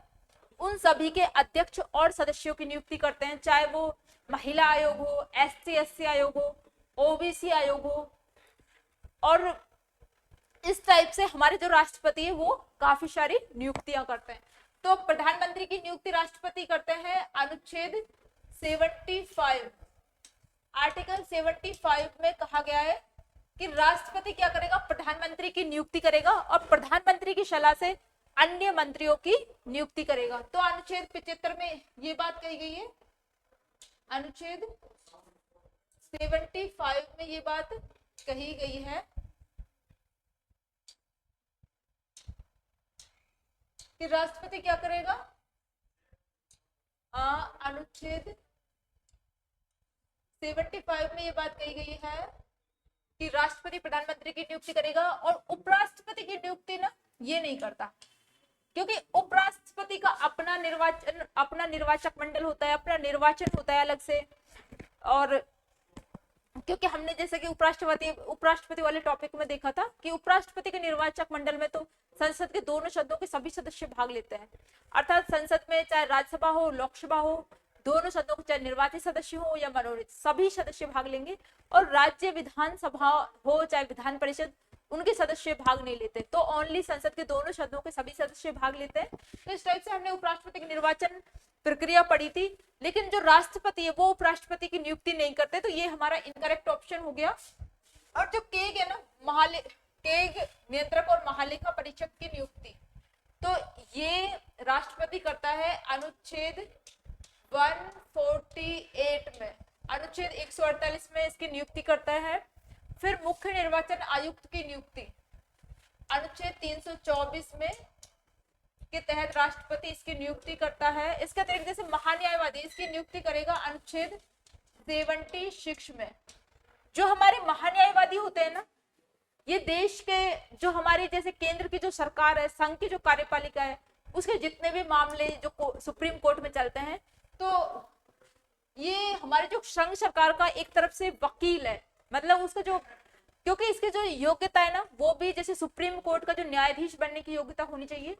उन सभी के अध्यक्ष और सदस्यों की नियुक्ति करते हैं। चाहे वो महिला आयोग हो, एससी आयोग हो, ओबीसी आयोग हो, और इस टाइप से हमारे जो राष्ट्रपति है वो काफी सारी नियुक्तियां करते हैं। तो प्रधानमंत्री की नियुक्ति राष्ट्रपति करते हैं। अनुच्छेद 75 आर्टिकल 75 में कहा गया है कि राष्ट्रपति क्या करेगा? प्रधानमंत्री की नियुक्ति करेगा और प्रधानमंत्री की सलाह से अन्य मंत्रियों की नियुक्ति करेगा। तो अनुच्छेद 75 में ये बात कही गई है, अनुच्छेद 75 में ये बात कही गई है कि राष्ट्रपति क्या करेगा। अनुच्छेद 75 में ये बात कही गई है कि राष्ट्रपति प्रधानमंत्री की नियुक्ति करेगा और उपराष्ट्रपति की नियुक्ति ना ये नहीं करता, क्योंकि उपराष्ट्रपति का अपना निर्वाचक मंडल होता है, अपना निर्वाचन होता है अलग से। और क्योंकि हमने जैसे कि उपराष्ट्रपति वाले टॉपिक में देखा था कि उपराष्ट्रपति के निर्वाचक मंडल में तो संसद के दोनों सदनों के सभी सदस्य भाग लेते हैं, अर्थात संसद में चाहे राज्यसभा हो लोकसभा हो, दोनों सदनों के चाहे निर्वाचित सदस्य हो या मनोनीत, सभी सदस्य भाग लेंगे। और राज्य विधानसभा हो चाहे विधान परिषद, उनके सदस्य भाग नहीं लेते, तो ओनली संसद के दोनों सदनों के सभी सदस्य भाग लेते हैं। तो इस टाइप से हमने उपराष्ट्रपति की निर्वाचन प्रक्रिया पढ़ी थी। लेकिन जो राष्ट्रपति है वो उपराष्ट्रपति की नियुक्ति नहीं करते, तो ये हमारा इनकरेक्ट ऑप्शन हो गया। और जो केग है ना, केग नियंत्रक और महालेखा परीक्षक की नियुक्ति, तो ये राष्ट्रपति करता है अनुच्छेद 148 में, अनुच्छेद 148 में इसकी नियुक्ति करता है। फिर मुख्य निर्वाचन आयुक्त की नियुक्ति अनुच्छेद 324 में के तहत राष्ट्रपति इसकी नियुक्ति करता है। इसके अतिरिक्त जैसे महान्यायवादी, इसकी नियुक्ति करेगा अनुच्छेद 76 में। जो हमारे महान्यायवादी होते हैं ना, ये देश के जो हमारे जैसे केंद्र की जो सरकार है, संघ की जो कार्यपालिका है, उसके जितने भी मामले जो सुप्रीम कोर्ट में चलते हैं, तो ये हमारे जो संघ सरकार का एक तरफ से वकील है, मतलब उसका जो, क्योंकि इसकी जो योग्यता है ना वो भी जैसे सुप्रीम कोर्ट का जो न्यायाधीश बनने की योग्यता होनी चाहिए।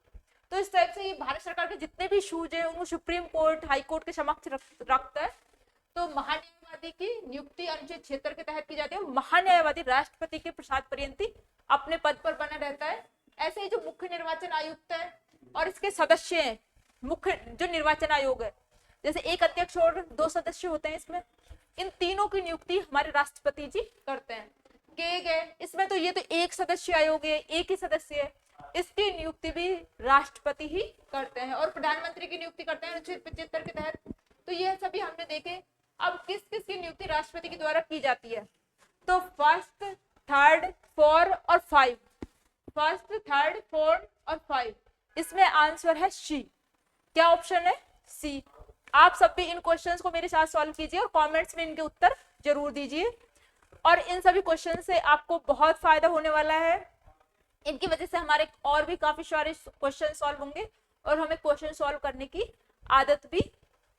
तो इस टाइप से ये भारत सरकार के जितने भी इशूज है उनको सुप्रीम कोर्ट हाई कोर्ट के समक्ष रखता है। तो महान्यायवादी की नियुक्ति अनुच्छेद 76 के तहत की जाती है। महान्यायवादी राष्ट्रपति के प्रसाद पर्यंती अपने पद पर बना रहता है। ऐसे ही जो मुख्य निर्वाचन आयुक्त है और इसके सदस्य हैं, मुख्य जो निर्वाचन आयोग है, जैसे एक अध्यक्ष और 2 सदस्य होते हैं इसमें, इन तीनों की नियुक्ति हमारे राष्ट्रपति जी करते हैं। केग है, इसमें तो ये तो एक सदस्य आयोग है, एक ही सदस्य है, इसकी नियुक्ति भी राष्ट्रपति ही करते हैं। और प्रधानमंत्री की नियुक्ति करते हैं अनुच्छेद 75 के तहत। तो ये सभी हमने देखे। अब किस किस की नियुक्ति राष्ट्रपति के द्वारा की जाती है, तो फर्स्ट, थर्ड, 4 और 5, फर्स्ट, थर्ड, 4 और 5, इसमें आंसर है सी। क्या ऑप्शन है? सी। आप सब भी इन क्वेश्चंस को मेरे साथ सॉल्व कीजिए और कमेंट्स में इनके उत्तर जरूर दीजिए। और इन सभी क्वेश्चन से आपको बहुत फायदा होने वाला है। इनकी वजह से हमारे और भी काफी सारे क्वेश्चन सॉल्व होंगे और हमें क्वेश्चन सॉल्व करने की आदत भी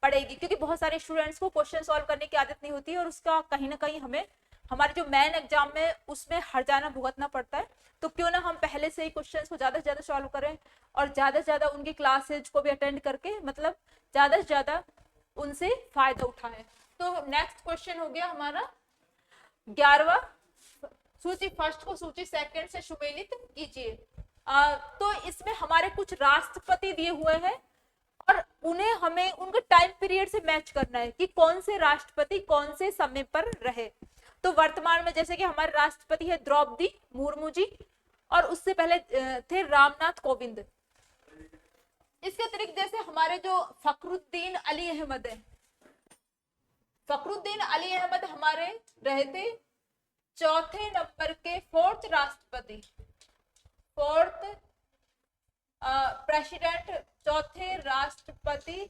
पड़ेगी, क्योंकि बहुत सारे स्टूडेंट्स को क्वेश्चन सॉल्व करने की आदत नहीं होती है और उसका कहीं ना कहीं हमें हमारे जो मेन एग्जाम में उसमें हर्जाना भुगतना पड़ता है। तो क्यों ना हम पहले से ही क्वेश्चंस को ज्यादा से ज्यादा सॉल्व करें और ज्यादा से ज्यादा उनकी क्लासेज को भी अटेंड करके मतलब ज्यादा से ज्यादा उनसे फायदा उठाएं। तो नेक्स्ट क्वेश्चन हो गया हमारा 11वां, सूची फर्स्ट को सूची सेकंड से सुमेलित कीजिए। तो इसमें हमारे कुछ राष्ट्रपति दिए हुए हैं और उन्हें हमें उनके टाइम पीरियड से मैच करना है कि कौन से राष्ट्रपति कौन से समय पर रहे। तो वर्तमान में जैसे कि हमारे राष्ट्रपति है द्रौपदी मुर्मू जी और उससे पहले थे रामनाथ कोविंद। इसके अतिरिक्त जैसे हमारे जो फखरुद्दीन अली अहमद है, फखरुद्दीन अली अहमद हमारे रहे थे चौथे नंबर के 4th राष्ट्रपति, 4th प्रेसिडेंट, चौथे राष्ट्रपति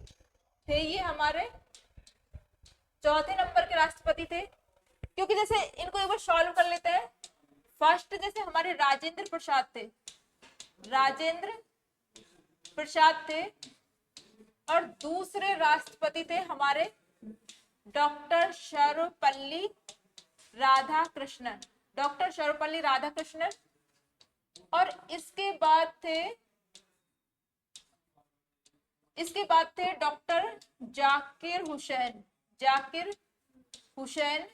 थे ये हमारे, चौथे नंबर के राष्ट्रपति थे। क्योंकि जैसे इनको एक बार सॉल्व कर लेते हैं। फर्स्ट जैसे हमारे राजेंद्र प्रसाद थे, राजेंद्र प्रसाद थे और दूसरे राष्ट्रपति थे हमारे डॉक्टर सर्वपल्ली राधाकृष्णन, डॉक्टर सर्वपल्ली राधाकृष्णन। और इसके बाद थे डॉक्टर जाकिर हुसैन, जाकिर हुसैन।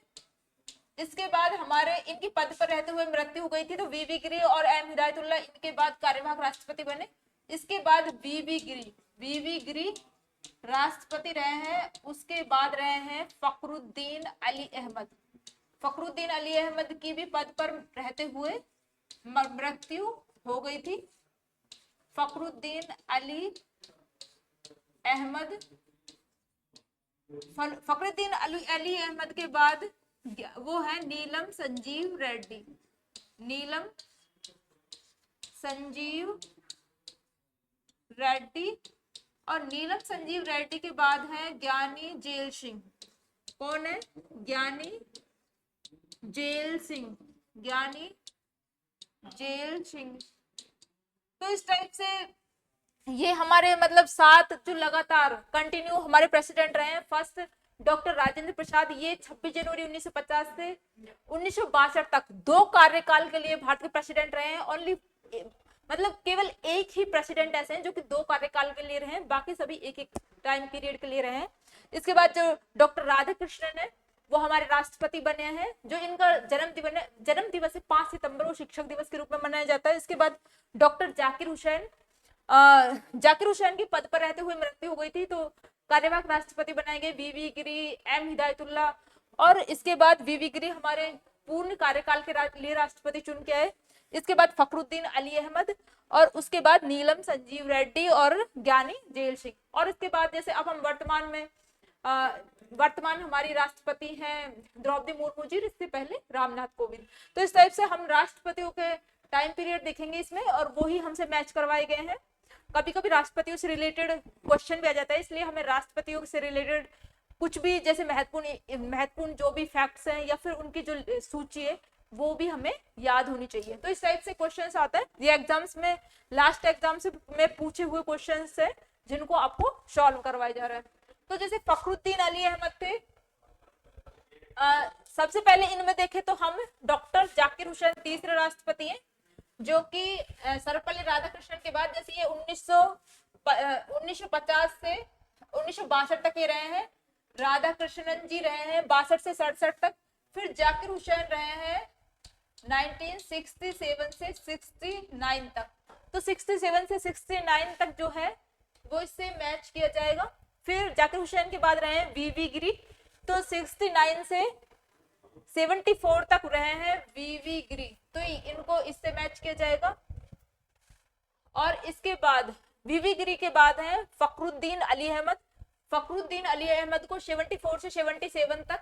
इसके बाद हमारे इनकी पद पर रहते हुए मृत्यु हो गई थी, तो वीवी गिरी और एम हिदायतुल्लाह इनके बाद कार्यवाहक राष्ट्रपति बने। इसके बाद वीवी गिरी राष्ट्रपति रहे हैं। उसके बाद रहे हैं फखरुद्दीन अली अहमद, फखरुद्दीन अली अहमद की भी पद पर रहते हुए मृत्यु हो गई थी। फखरुद्दीन अली अहमद, फखरुद्दीन अली अहमद के बाद वो है नीलम संजीव रेड्डी, नीलम संजीव रेड्डी। और नीलम संजीव रेड्डी के बाद है ज्ञानी जेल सिंह। कौन है? ज्ञानी जेल सिंह, ज्ञानी जेल सिंह। तो इस टाइप से ये हमारे मतलब 7 जो लगातार कंटिन्यू हमारे प्रेसिडेंट रहे हैं। फर्स्ट डॉक्टर राजेंद्र प्रसाद, ये 26 जनवरी 1950 से 1962 तक 2 कार्यकाल के लिए भारत के प्रेसिडेंट रहे हैं। ओनली मतलब केवल एक ही प्रेसिडेंट ऐसे हैं जो कि 2 कार्यकाल के लिए रहे हैं, बाकी सभी एक एक टाइम पीरियड के लिए रहे हैं। इसके बाद जो डॉक्टर राधाकृष्णन है वो हमारे राष्ट्रपति बने हैं, जो इनका जन्म दिवस है 5 सितंबर को शिक्षक दिवस के रूप में मनाया जाता है। इसके बाद डॉक्टर जाकिर हुसैन के पद पर रहते हुए मृत्यु हो गई थी, तो कार्यवाहक राष्ट्रपति बनाए गए वीवी गिरी, एम हिदायतुल्लाह। और इसके बाद वीवी गिरी हमारे पूर्ण कार्यकाल के लिए राष्ट्रपति चुन के आए। इसके बाद फखरुद्दीन अली अहमद और उसके बाद नीलम संजीव रेड्डी और ज्ञानी जेल सिंह। और इसके बाद जैसे अब हम वर्तमान हमारी राष्ट्रपति हैं द्रौपदी मुर्मू जी, इससे पहले रामनाथ कोविंद। तो इस टाइप से हम राष्ट्रपतियों के टाइम पीरियड देखेंगे इसमें, और वो ही हमसे मैच करवाए गए हैं। कभी कभी राष्ट्रपतियों से रिलेटेड क्वेश्चन भी आ जाता है, इसलिए हमें राष्ट्रपतियों से रिलेटेड कुछ भी जैसे महत्वपूर्ण जो भी फैक्ट्स हैं या फिर उनकी जो सूची है वो भी हमें याद होनी चाहिए। तो इस टाइप से क्वेश्चंस आता है, ये एग्जाम्स में लास्ट एग्जाम से में पूछे हुए क्वेश्चंस है जिनको आपको सॉल्व करवाया जा रहा है। तो जैसे फखरुद्दीन अली अहमद थे, सबसे पहले इनमें देखें तो हम डॉक्टर जाकिर हुसैन तीसरे राष्ट्रपति हैं, जो कि सर्वपल्ली राधाकृष्णन के बाद जैसे ये 1950 से 1962 तक ये रहे हैं। राधाकृष्णन जी रहे हैं 62 से 67 तक। फिर जाकिर हुसैन रहे हैं 1967 से 69 तक। तो 67 से 69 तक जो है वो इससे मैच किया जाएगा। फिर जाकिर हुसैन के बाद रहे हैं वीवी गिरी, तो 69 से 74 तक रहे हैं वीवी गिरी, तो इनको इससे मैच किया जाएगा। और इसके बाद वीवी गिरी के बाद है फखरुद्दीन अली अहमद। फखरुद्दीन अली अहमद को 74 से 77 तक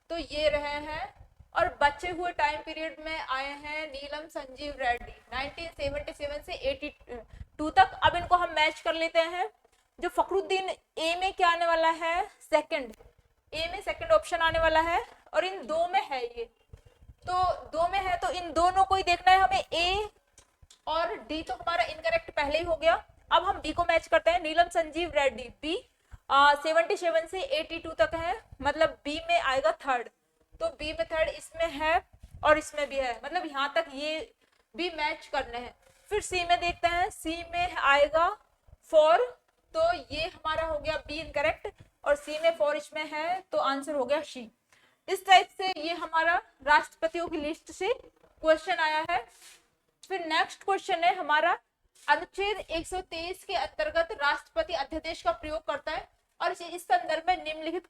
तो ये रहे हैं। और बचे हुए टाइम पीरियड में आए हैं नीलम संजीव रेड्डी 1977 से 82 तक। अब इनको हम मैच कर लेते हैं। जो फखरुद्दीन ए में क्या आने वाला है? सेकंड, ए में सेकंड ऑप्शन आने वाला है, और इन 2 में है ये, तो 2 में है तो इन दोनों को ही देखना है हमें। ए और डी तो हमारा इनकरेक्ट पहले ही हो गया। अब हम बी को मैच करते हैं। नीलम संजीव रेड्डी बी 77 से 82 तक है, मतलब बी में आएगा थर्ड, तो बी में थर्ड इसमें है और इसमें भी है, मतलब यहाँ तक ये भी मैच करने हैं। फिर सी में देखते हैं, सी में आएगा 4, तो ये हमारा हो गया बी इनकरेक्ट, और सी में 4 इसमें है तो आंसर हो गया सी। इस टाइप से ये हमारा राष्ट्रपतियों की लिस्ट से क्वेश्चन आया है। फिर नेक्स्ट क्वेश्चन है हमारा, अनुच्छेद 123 के अंतर्गत राष्ट्रपति अध्यादेश का प्रयोग करता है, और इस संदर्भ में निम्नलिखित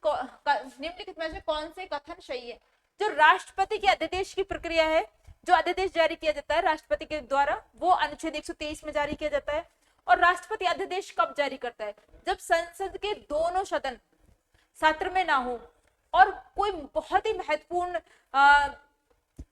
में से कौन से कथन सही है? जो राष्ट्रपति के अध्यादेश की प्रक्रिया है, जो अध्यादेश जारी किया जाता है राष्ट्रपति के द्वारा, वो अनुच्छेद 123 में जारी किया जाता है। और राष्ट्रपति अध्यादेश कब जारी करता है? जब संसद के दोनों सदन सत्र में ना हो और कोई बहुत ही महत्वपूर्ण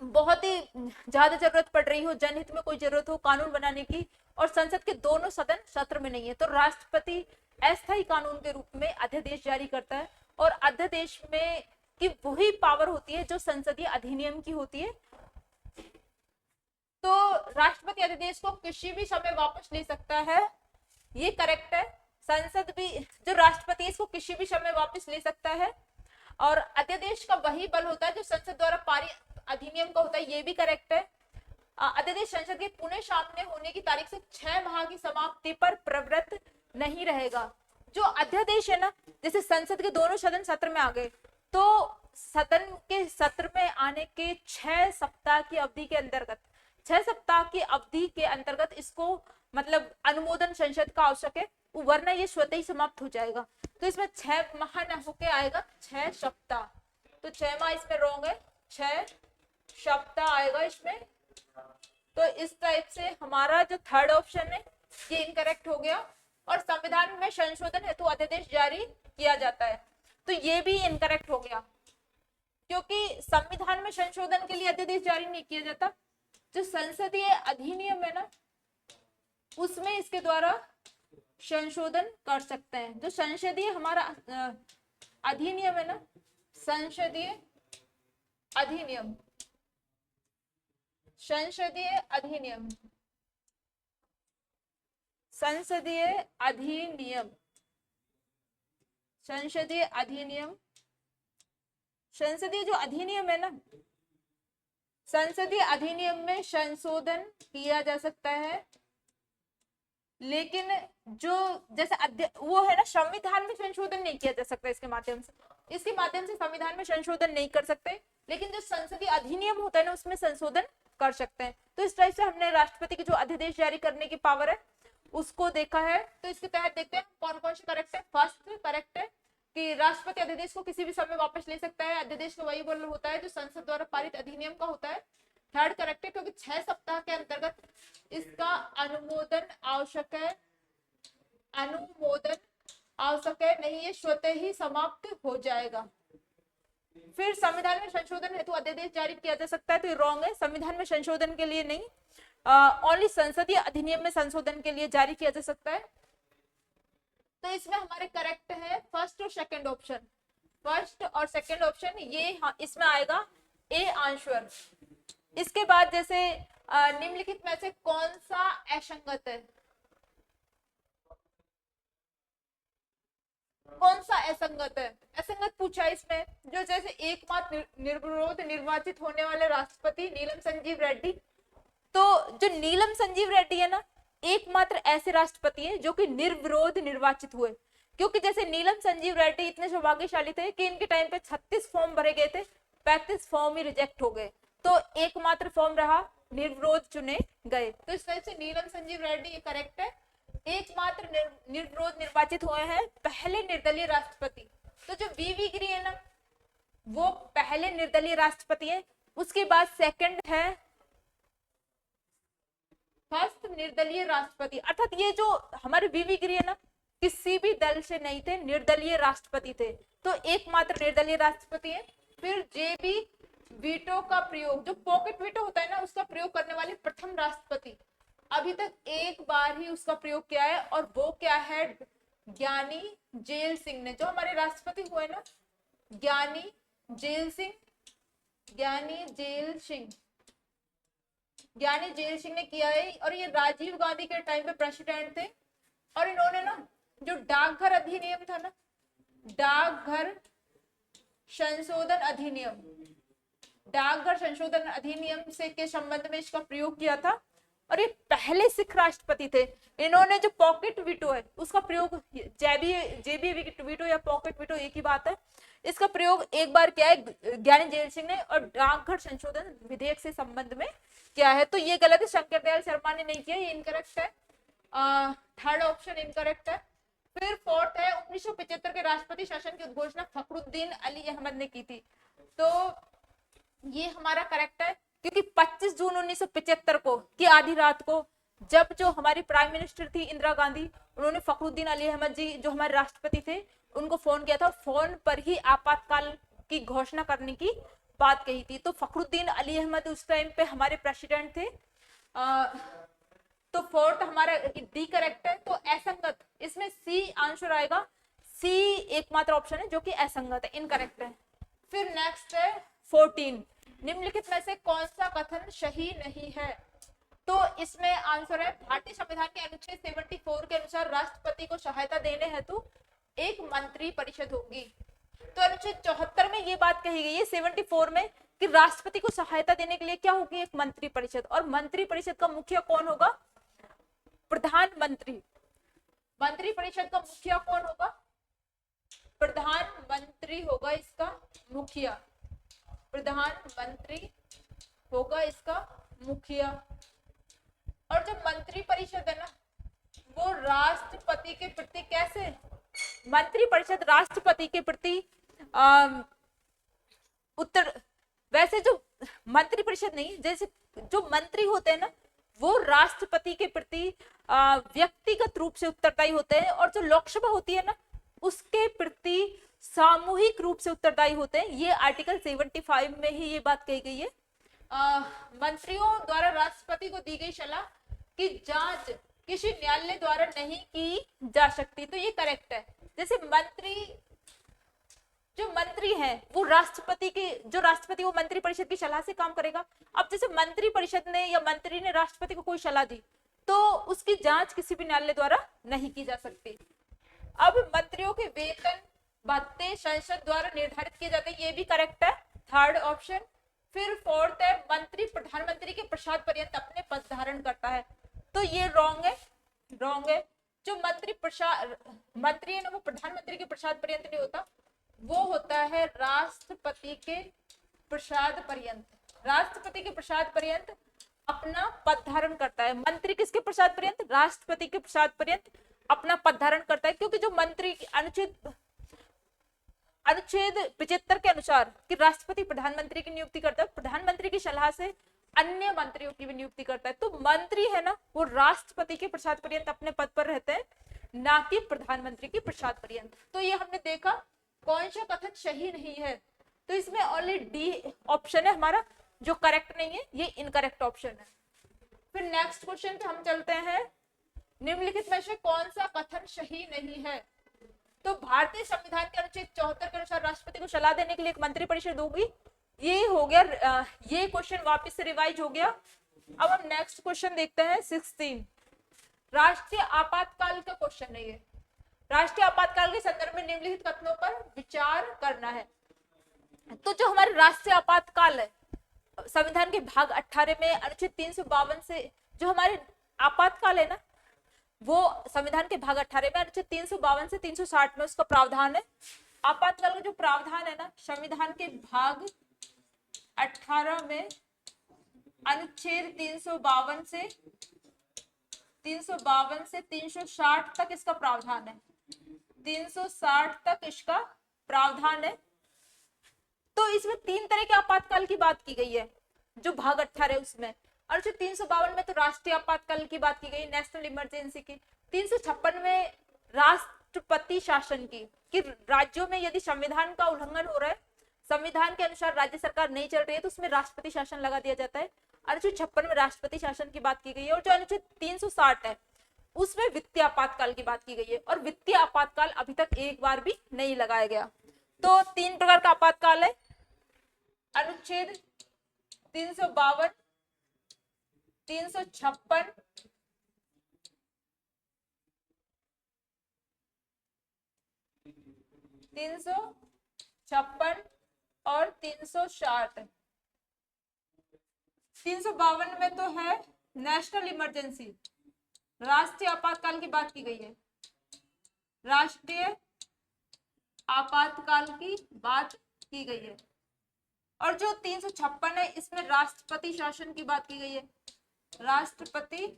बहुत ही ज्यादा जरूरत पड़ रही हो, जनहित में कोई जरूरत हो कानून बनाने की, और संसद के दोनों सदन सत्र में नहीं है, तो राष्ट्रपति अस्थायी कानून के रूप में अध्यादेश जारी करता है। और अध्यादेश में की वही पावर होती है जो संसदीय अधिनियम की होती है। तो राष्ट्रपति अध्यादेश को किसी भी समय वापस ले सकता है, ये करेक्ट है। संसद भी, जो राष्ट्रपति इसको किसी भी समय वापस ले सकता है, और अध्यादेश का वही बल होता है जो संसद द्वारा पारित अधिनियम का होता है, ये भी करेक्ट है। अध्यादेश संसद के पुणे सामने होने की तारीख से 6 माह की समाप्ति पर प्रवृत्त नहीं रहेगा। जो अध्यादेश है ना, जैसे संसद के दोनों सदन सत्र में आ गए, तो सदन के सत्र में आने के 6 सप्ताह की अवधि के अंतर्गत 6 सप्ताह की अवधि के अंतर्गत इसको मतलब अनुमोदन संसद का आवश्यक है, वरना ये स्वतः ही समाप्त हो जाएगा। तो इसमें 6 माह न होके आएगा 6 सप्ताह, तो 6 माह इसमें रॉन्ग है, 6 सप्ताह आएगा इसमें। तो इस टाइप से हमारा जो थर्ड ऑप्शन है ये इनकरेक्ट हो गया। और संविधान में संशोधन हेतु अध्यादेश जारी किया जाता है, तो ये भी इनकरेक्ट हो गया, क्योंकि संविधान में संशोधन के लिए अध्यादेश जारी नहीं किया जाता। जो संसदीय अधिनियम है ना, उसमें इसके द्वारा संशोधन कर सकते हैं। जो संसदीय हमारा अधिनियम है ना, संसदीय अधिनियम, संसदीय अधिनियम, संसदीय अधिनियम, संसदीय अधिनियम, संसदीय जो अधिनियम है ना, संसदीय अधिनियम में संशोधन किया जा सकता है, लेकिन जो जैसे वो है ना, संविधान में संशोधन नहीं किया जा सकता इसके माध्यम से संविधान में संशोधन नहीं कर सकते, लेकिन जो संसदीय अधिनियम होता है ना, उसमें संशोधन कर सकते हैं। तो इस तरह से हमने राष्ट्रपति की जो अध्यादेश जारी करने की पावर है उसको देखा है। तो इसके तहत देखते हैं कौन कौन से करेक्ट है। फर्स्ट करेक्ट है कि राष्ट्रपति अध्यादेश को किसी भी समय वापस ले सकता है। अध्यादेश का वही बोल होता है जो संसद द्वारा पारित अधिनियम का होता है। थर्ड करेक्ट है क्योंकि 6 सप्ताह के अंतर्गत इसका अनुमोदन आवश्यक है, अनुमोदन आवश्यक है, नहीं ये स्वतः ही समाप्त हो जाएगा। फिर संविधान में संशोधन हेतु अध्यादेश जारी किया जा सकता है, तो ये रॉन्ग है। संविधान में संशोधन के लिए नहीं, ओनली संसदीय अधिनियम में संशोधन के लिए जारी किया जा सकता है। तो इसमें हमारे करेक्ट है फर्स्ट और सेकंड ऑप्शन, फर्स्ट और सेकंड ऑप्शन ये इसमें आएगा ए आंसर। इसके बाद जैसे निम्नलिखित में से कौन सा असंगत है, कौन सा असंगत है, असंगत पूछा इसमें। जो जैसे एकमात्र निर्विरोध निर्वाचित होने वाले राष्ट्रपति नीलम संजीव रेड्डी, तो जो नीलम संजीव रेड्डी है ना, एकमात्र ऐसे राष्ट्रपति है जो कि निर्विरोध निर्वाचित हुए। क्योंकि जैसे नीलम संजीव रेड्डी इतने सौभाग्यशाली थे कि इनके टाइम पे 36 फॉर्म भरे गए थे, 35 फॉर्म ही रिजेक्ट हो गए, तो एकमात्र फॉर्म रहा, निर्विरोध चुने गए। तो इस तरह से नीलम संजीव रेड्डी ये करेक्ट है, एकमात्र निर्विरोध निर्वाचित हुए हैं, पहले निर्दलीय राष्ट्रपति। तो जो वीवी गिरी है ना, वो पहले निर्दलीय राष्ट्रपति है। उसके बाद सेकंड है फर्स्ट निर्दलीय राष्ट्रपति, अर्थात ये जो हमारे वीवी गिरी है ना, किसी भी दल से नहीं थे, निर्दलीय राष्ट्रपति थे, तो एकमात्र निर्दलीय राष्ट्रपति है। फिर जेबी वीटो का प्रयोग, जो पॉकेट वीटो होता है ना, उसका प्रयोग करने वाले प्रथम राष्ट्रपति, अभी तक एक बार ही उसका प्रयोग किया है, और वो क्या है, ज्ञानी जेल सिंह ने। जो हमारे राष्ट्रपति हुए ना, ज्ञानी जेल सिंह, ज्ञानी जेल सिंह, ज्ञानी जेल सिंह ने किया है। और ये राजीव गांधी के टाइम पे प्रेसिडेंट थे, और इन्होंने ना जो डाकघर अधिनियम था ना, डाकघर संशोधन अधिनियम, डाकघर संशोधन अधिनियम से के संबंध में इसका प्रयोग किया था। और ये पहले सिख राष्ट्रपति थे। इन्होंने जो पॉकेट वीटो है उसका प्रयोग, जेबी वीटो या पॉकेट वीटो एक ही बात है, इसका प्रयोग एक बार किया है ज्ञानी जेल सिंह ने, और डाकघर संशोधन विधेयक से संबंध में किया है। तो ये गलत है, शंकर दयाल शर्मा ने नहीं किया, ये इनकरेक्ट है, थर्ड ऑप्शन इनकरेक्ट है। फिर फोर्थ है 1975 के राष्ट्रपति शासन की उद्घोषणा फखरुद्दीन अली अहमद ने की थी, तो ये हमारा करेक्ट है, क्योंकि 25 जून 1975 को की आधी रात को जब जो हमारी प्राइम मिनिस्टर थी इंदिरा गांधी, उन्होंने फखरुद्दीन अली अहमद जी जो हमारे राष्ट्रपति थे उनको फोन किया था, फोन पर ही आपातकाल की घोषणा करने की बात कही थी। तो फखरुद्दीन अली अहमद उस टाइम पे हमारे प्रेसिडेंट थे। तो फोर्थ हमारा डी करेक्ट है। तो असंगत, इसमें सी आंसर आएगा, सी एकमात्र ऑप्शन है जो कि असंगत है, इनकरेक्ट है। फिर नेक्स्ट है 14, निम्नलिखित में से कौन सा कथन सही नहीं है। तो इसमें आंसर है भारतीय संविधान के अनुच्छेद 74 के अनुसार राष्ट्रपति को सहायता देने हेतु एक मंत्री परिषद होगी। तो अनुच्छेद 74 में ये बात कही गई है 74 में कि राष्ट्रपति को सहायता देने के लिए क्या होगी, एक मंत्री परिषद। और मंत्री परिषद का मुखिया कौन होगा, प्रधानमंत्री। मंत्री परिषद का मुखिया कौन होगा, प्रधानमंत्री होगा इसका मुखिया, प्रधानमंत्री होगा इसका मुखिया। और जो मंत्री परिषद है ना, वो राष्ट्रपति के प्रति कैसे, मंत्री परिषद राष्ट्रपति के प्रति उत्तर, वैसे जो मंत्री परिषद नहीं, जैसे जो मंत्री होते हैं ना वो राष्ट्रपति के प्रति व्यक्तिगत रूप से उत्तरदायी होते हैं, और जो लोकसभा होती है ना, उसके प्रति सामूहिक रूप से उत्तरदायी होते हैं। ये आर्टिकल 75 में ही ये बात कही गई है। मंत्रियों द्वारा राष्ट्रपति को दी गई सलाह की जांच किसी न्यायालय द्वारा नहीं की जा सकती, तो ये करेक्ट है। जैसे जो मंत्री है वो राष्ट्रपति वो मंत्री परिषद की सलाह से काम करेगा। अब जैसे मंत्री परिषद ने या मंत्री ने राष्ट्रपति को कोई सलाह दी, तो उसकी जांच किसी भी न्यायालय द्वारा नहीं की जा सकती। अब मंत्रियों के वेतन भत्ते संसद द्वारा निर्धारित किए जाते हैं, ये भी करेक्ट है, थर्ड ऑप्शन। फिर फोर्थ है, मंत्री प्रधानमंत्री के प्रसाद पर्यंत अपने पद धारण करता है, तो ये रॉन्ग है। जो मंत्री है ना, वो प्रधानमंत्री के प्रसाद पर्यंत नहीं होता, वो होता है राष्ट्रपति के प्रसाद पर्यंत। राष्ट्रपति के प्रसाद पर्यंत अपना पद धारण करता है। मंत्री किसके प्रसाद पर्यंत? राष्ट्रपति के प्रसाद पर्यंत अपना पद धारण करता है, क्योंकि जो मंत्री अनुच्छेद 75 के अनुसार कि राष्ट्रपति प्रधानमंत्री की नियुक्ति करता है, प्रधानमंत्री की सलाह से अन्य मंत्रियों की भी नियुक्ति करता है। तो मंत्री है ना, वो राष्ट्रपति के प्रसाद पर्यंत अपने पद पर रहते हैं, ना कि प्रधानमंत्री के प्रसाद पर्यंत। तो ये हमने देखा कौन सा कथन सही नहीं है, तो इसमें ओनली डी ऑप्शन है हमारा जो करेक्ट नहीं है, ये इनकरेक्ट ऑप्शन है। फिर नेक्स्ट क्वेश्चन पे हम चलते हैं, निम्नलिखित में से कौन सा कथन सही नहीं है? तो भारतीय संविधान के अनुच्छेद 74 के अनुसार राष्ट्रपति को सलाह देने के लिए एक मंत्री परिषद होगी। ये हो गया, ये क्वेश्चन वापस से रिवाइज हो गया। अब हम नेक्स्ट क्वेश्चन देखते हैं 16। राष्ट्रीय आपातकाल का क्वेश्चन है ये। राष्ट्रीय आपातकाल के संदर्भ में निम्नलिखित कथनों पर विचार करना है। तो जो हमारे राष्ट्रीय आपातकाल है, संविधान के भाग 18 में अनुच्छेद 352 से जो हमारे आपातकाल है ना, वो संविधान के भाग 18 में अनुच्छेद 352 से 360 में उसका प्रावधान है। आपातकाल का जो प्रावधान है ना, संविधान के भाग 18 में अनुच्छेद 352 से 360 तक इसका प्रावधान है। 360 तक इसका प्रावधान है। तो इसमें 3 तरह के आपातकाल की बात की गई है जो भाग 18 उसमें। और जो 352 में तो राष्ट्रीय आपातकाल की बात की गई, नेशनल इमरजेंसी की। 356 में राष्ट्रपति शासन की, कि राज्यों में यदि संविधान का उल्लंघन हो रहा है, संविधान के अनुसार राज्य सरकार नहीं चल रही है, तो उसमें राष्ट्रपति शासन लगा दिया जाता है। अनुच्छेद 56 में राष्ट्रपति शासन की बात की गई है। और जो अनुच्छेद 360 है उसमें वित्तीय आपातकाल की बात की गई है, और वित्तीय आपातकाल अभी तक एक बार भी नहीं लगाया गया। तो 3 प्रकार का आपातकाल है, अनुच्छेद 352, 356 356 और 360। 352 में तो है नेशनल इमरजेंसी, राष्ट्रीय आपातकाल की बात की गई है, राष्ट्रीय आपातकाल की बात की गई है। और जो 356 है इसमें राष्ट्रपति शासन की बात की गई है, राष्ट्रपति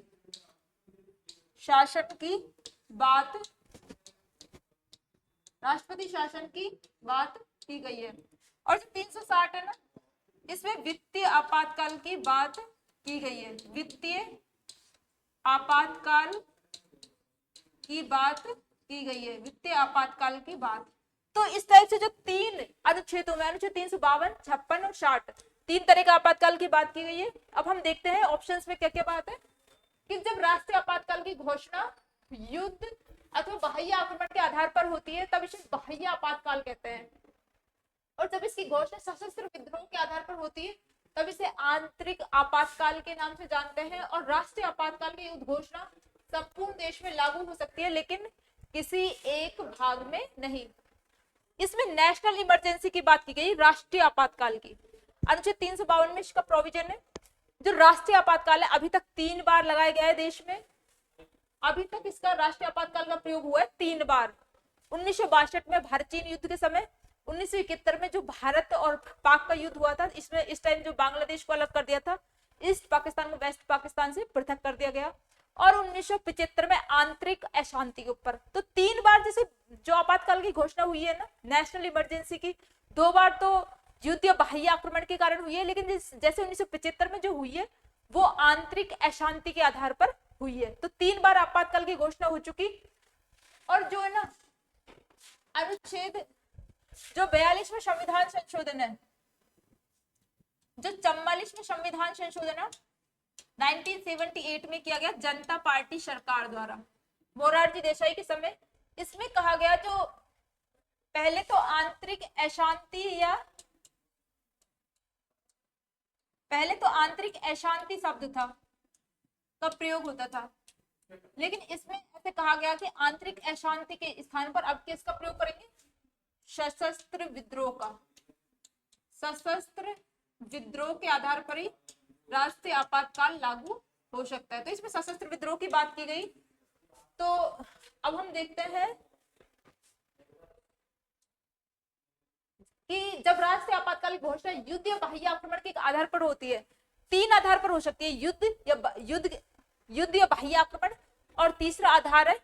शासन की बात की गई है। और जो 360 है ना, इसमें वित्तीय आपातकाल की बात की गई है, वित्तीय आपातकाल की बात की गई है, वित्तीय आपातकाल की बात। तो इस तरह से जो 3 अनुच्छेदों में, अनुच्छेद 352, 56 और 60, 3 तरह का आपातकाल की बात की गई है। अब हम देखते हैं ऑप्शंस में क्या क्या बात है, कि जब राष्ट्रीय आपातकाल की घोषणा युद्ध अथवा बाह्य आक्रमण के आधार पर होती है तब इसे बाह्य आपातकाल कहते हैं, और जब इसकी घोषणा सशस्त्र विद्रोह के आधार पर होती है तब इसे आंतरिक आपातकाल के नाम से जानते हैं। और राष्ट्रीय आपातकाल की युद्ध घोषणा संपूर्ण देश में लागू हो सकती है, लेकिन किसी एक भाग में नहीं। इसमें नेशनल इमरजेंसी की बात की गई, राष्ट्रीय आपातकाल की। अनुच्छेद 352 में इसका प्रोविजन है। जो राष्ट्रीय आपातकाल है अभी तक 3 बार लगाया गया है देश में, अभी तक इसका राष्ट्रीय आपातकाल का प्रयोग हुआ है 3 बार। 1962 में भारत चीन युद्ध के समय, 1971 में जो भारत और पाक का युद्ध हुआ था, इसमें इस टाइम जो बांग्लादेश को अलग कर दिया था, ईस्ट पाकिस्तान को वेस्ट पाकिस्तान से पृथक कर दिया गया, और 1975 में आंतरिक अशांति के ऊपर। तो 3 बार जैसे जो आपातकाल की घोषणा हुई है ना नेशनल इमरजेंसी की, 2 बार तो युद्ध या बाह्य आक्रमण के कारण हुई है, लेकिन जैसे 1975 में जो हुई है वो आंतरिक अशांति के आधार पर हुई है। तो 3 बार आपातकाल की घोषणा हो चुकी। और जो है ना अनुच्छेद जो 42वें संविधान संशोधन है, जो 44वें संविधान संशोधन है 1978 में किया गया जनता पार्टी सरकार द्वारा, मोरारजी देसाई के समय। इसमें कहा गया जो पहले तो आंतरिक अशांति शब्द था का प्रयोग होता था, लेकिन इसमें ऐसे कहा गया कि आंतरिक अशांति के स्थान पर अब किसका प्रयोग करेंगे? सशस्त्र विद्रोह का। सशस्त्र विद्रोह के आधार पर ही राष्ट्रीय आपातकाल लागू हो सकता है। तो इसमें सशस्त्र विद्रोह की बात की गई। तो अब हम देखते हैं कि जब राष्ट्रीय आपातकाल की घोषणा युद्ध या बाह्य आक्रमण के आधार पर होती है, 3 आधार पर हो सकती है, युद्ध या बाह्य आक्रमण, और तीसरा आधार है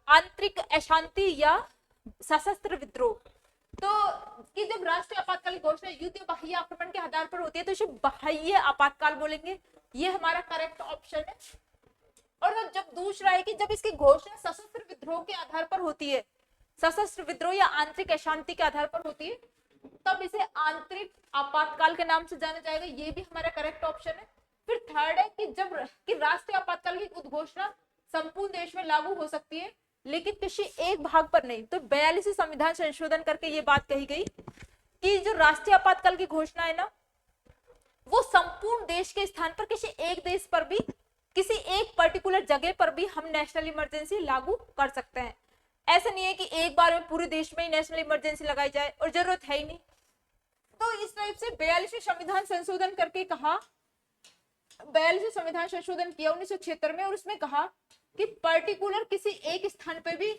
आंतरिक अशांति या सशस्त्र विद्रोह। तो कि जब राष्ट्रीय आपातकाल की घोषणा युद्ध या बाह्य आक्रमण के आधार पर होती है तो इसे बाह्य आपातकाल बोलेंगे, ये हमारा करेक्ट ऑप्शन है। और जब दूसरा है कि जब इसकी घोषणा सशस्त्र विद्रोह के आधार पर होती है, सशस्त्र विद्रोह या आंतरिक अशांति के आधार पर होती है, तब इसे आंतरिक आपातकाल के नाम से जाना जाएगा, ये भी हमारा करेक्ट ऑप्शन है। फिर थर्ड है कि जब कि राष्ट्रीय आपातकाल की उद्घोषणा संपूर्ण देश में लागू हो सकती है लेकिन किसी एक भाग पर नहीं। तो 42वें संविधान संशोधन करके ये बात कही गई कि जो राष्ट्रीय आपातकाल की घोषणा है ना, वो संपूर्ण देश के स्थान पर किसी एक देश पर भी, किसी एक पर्टिकुलर जगह पर भी हम नेशनल इमरजेंसी लागू कर सकते हैं। ऐसा नहीं है कि एक बार में पूरे देश में ही नेशनल इमरजेंसी लगाई जाए, और जरूरत है ही नहीं। तो इस टाइप से 42वें संविधान संशोधन करके कहा, 42वें संविधान संशोधन किया 1976 में, और उसमें कहा कि पर्टिकुलर किसी एक स्थान पर भी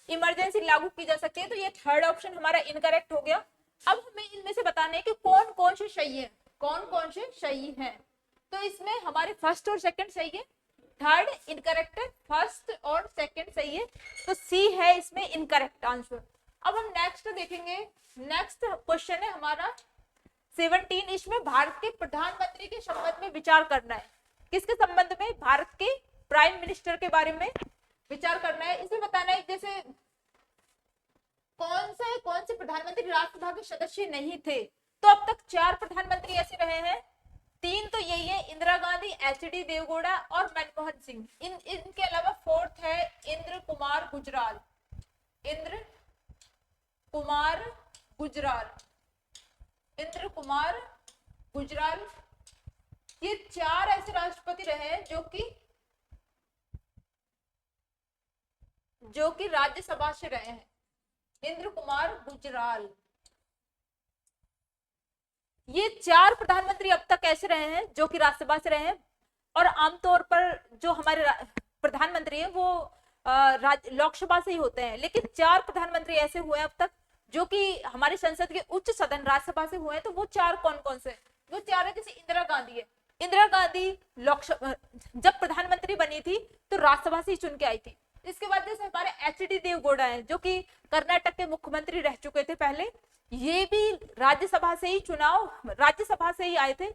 इमरजेंसी लागू की जा सकती है। तो ये थर्ड ऑप्शन हमारा इनकरेक्ट हो गया। अब हमें इनमें से बताना है कि कौन कौन से सही है, कौन कौन से सही हैं। तो इसमें हमारे फर्स्ट और सेकंड सही है, थर्ड इनकरेक्ट है, फर्स्ट और सेकंड सही है। तो सी है इसमें इनकरेक्ट आंसर। अब हम नेक्स्ट देखेंगे। नेक्स्ट क्वेश्चन है हमारा 17। इसमें भारत के प्रधानमंत्री के संबंध में विचार करना है। किसके संबंध में? भारत के प्राइम मिनिस्टर के बारे में विचार करना है। इसमें बताना है जैसे कौन से प्रधानमंत्री राज्यसभा के सदस्य नहीं थे। तो अब तक 4 प्रधानमंत्री ऐसे रहे हैं, 3 तो यही है, इंदिरा गांधी, एच.डी. देवगौड़ा और मनमोहन सिंह। इनके अलावा फोर्थ है इंद्र कुमार गुजराल। इंद्र कुमार गुजराल। ये 4 ऐसे राष्ट्रपति रहे हैं जो कि राज्यसभा से रहे हैं। इंद्र कुमार गुजराल। ये 4 प्रधानमंत्री अब तक ऐसे रहे हैं जो कि राज्यसभा से रहे हैं। और आमतौर पर जो हमारे प्रधानमंत्री हैं वो लोकसभा से ही होते हैं, लेकिन 4 प्रधानमंत्री ऐसे हुए हैं अब तक जो कि हमारे संसद के उच्च सदन राज्यसभा से हुए हैं। तो वो 4 कौन कौन से? वो 4 है, जैसे इंदिरा गांधी है। इंदिरा गांधी लोकसभा जब प्रधानमंत्री बनी थी तो राज्यसभा से ही चुन के आई थी। इसके बाद जैसे हमारे एच.डी. देवगौड़ा है जो कि कर्नाटक के मुख्यमंत्री रह चुके थे पहले, ये भी राज्यसभा से ही आए थे।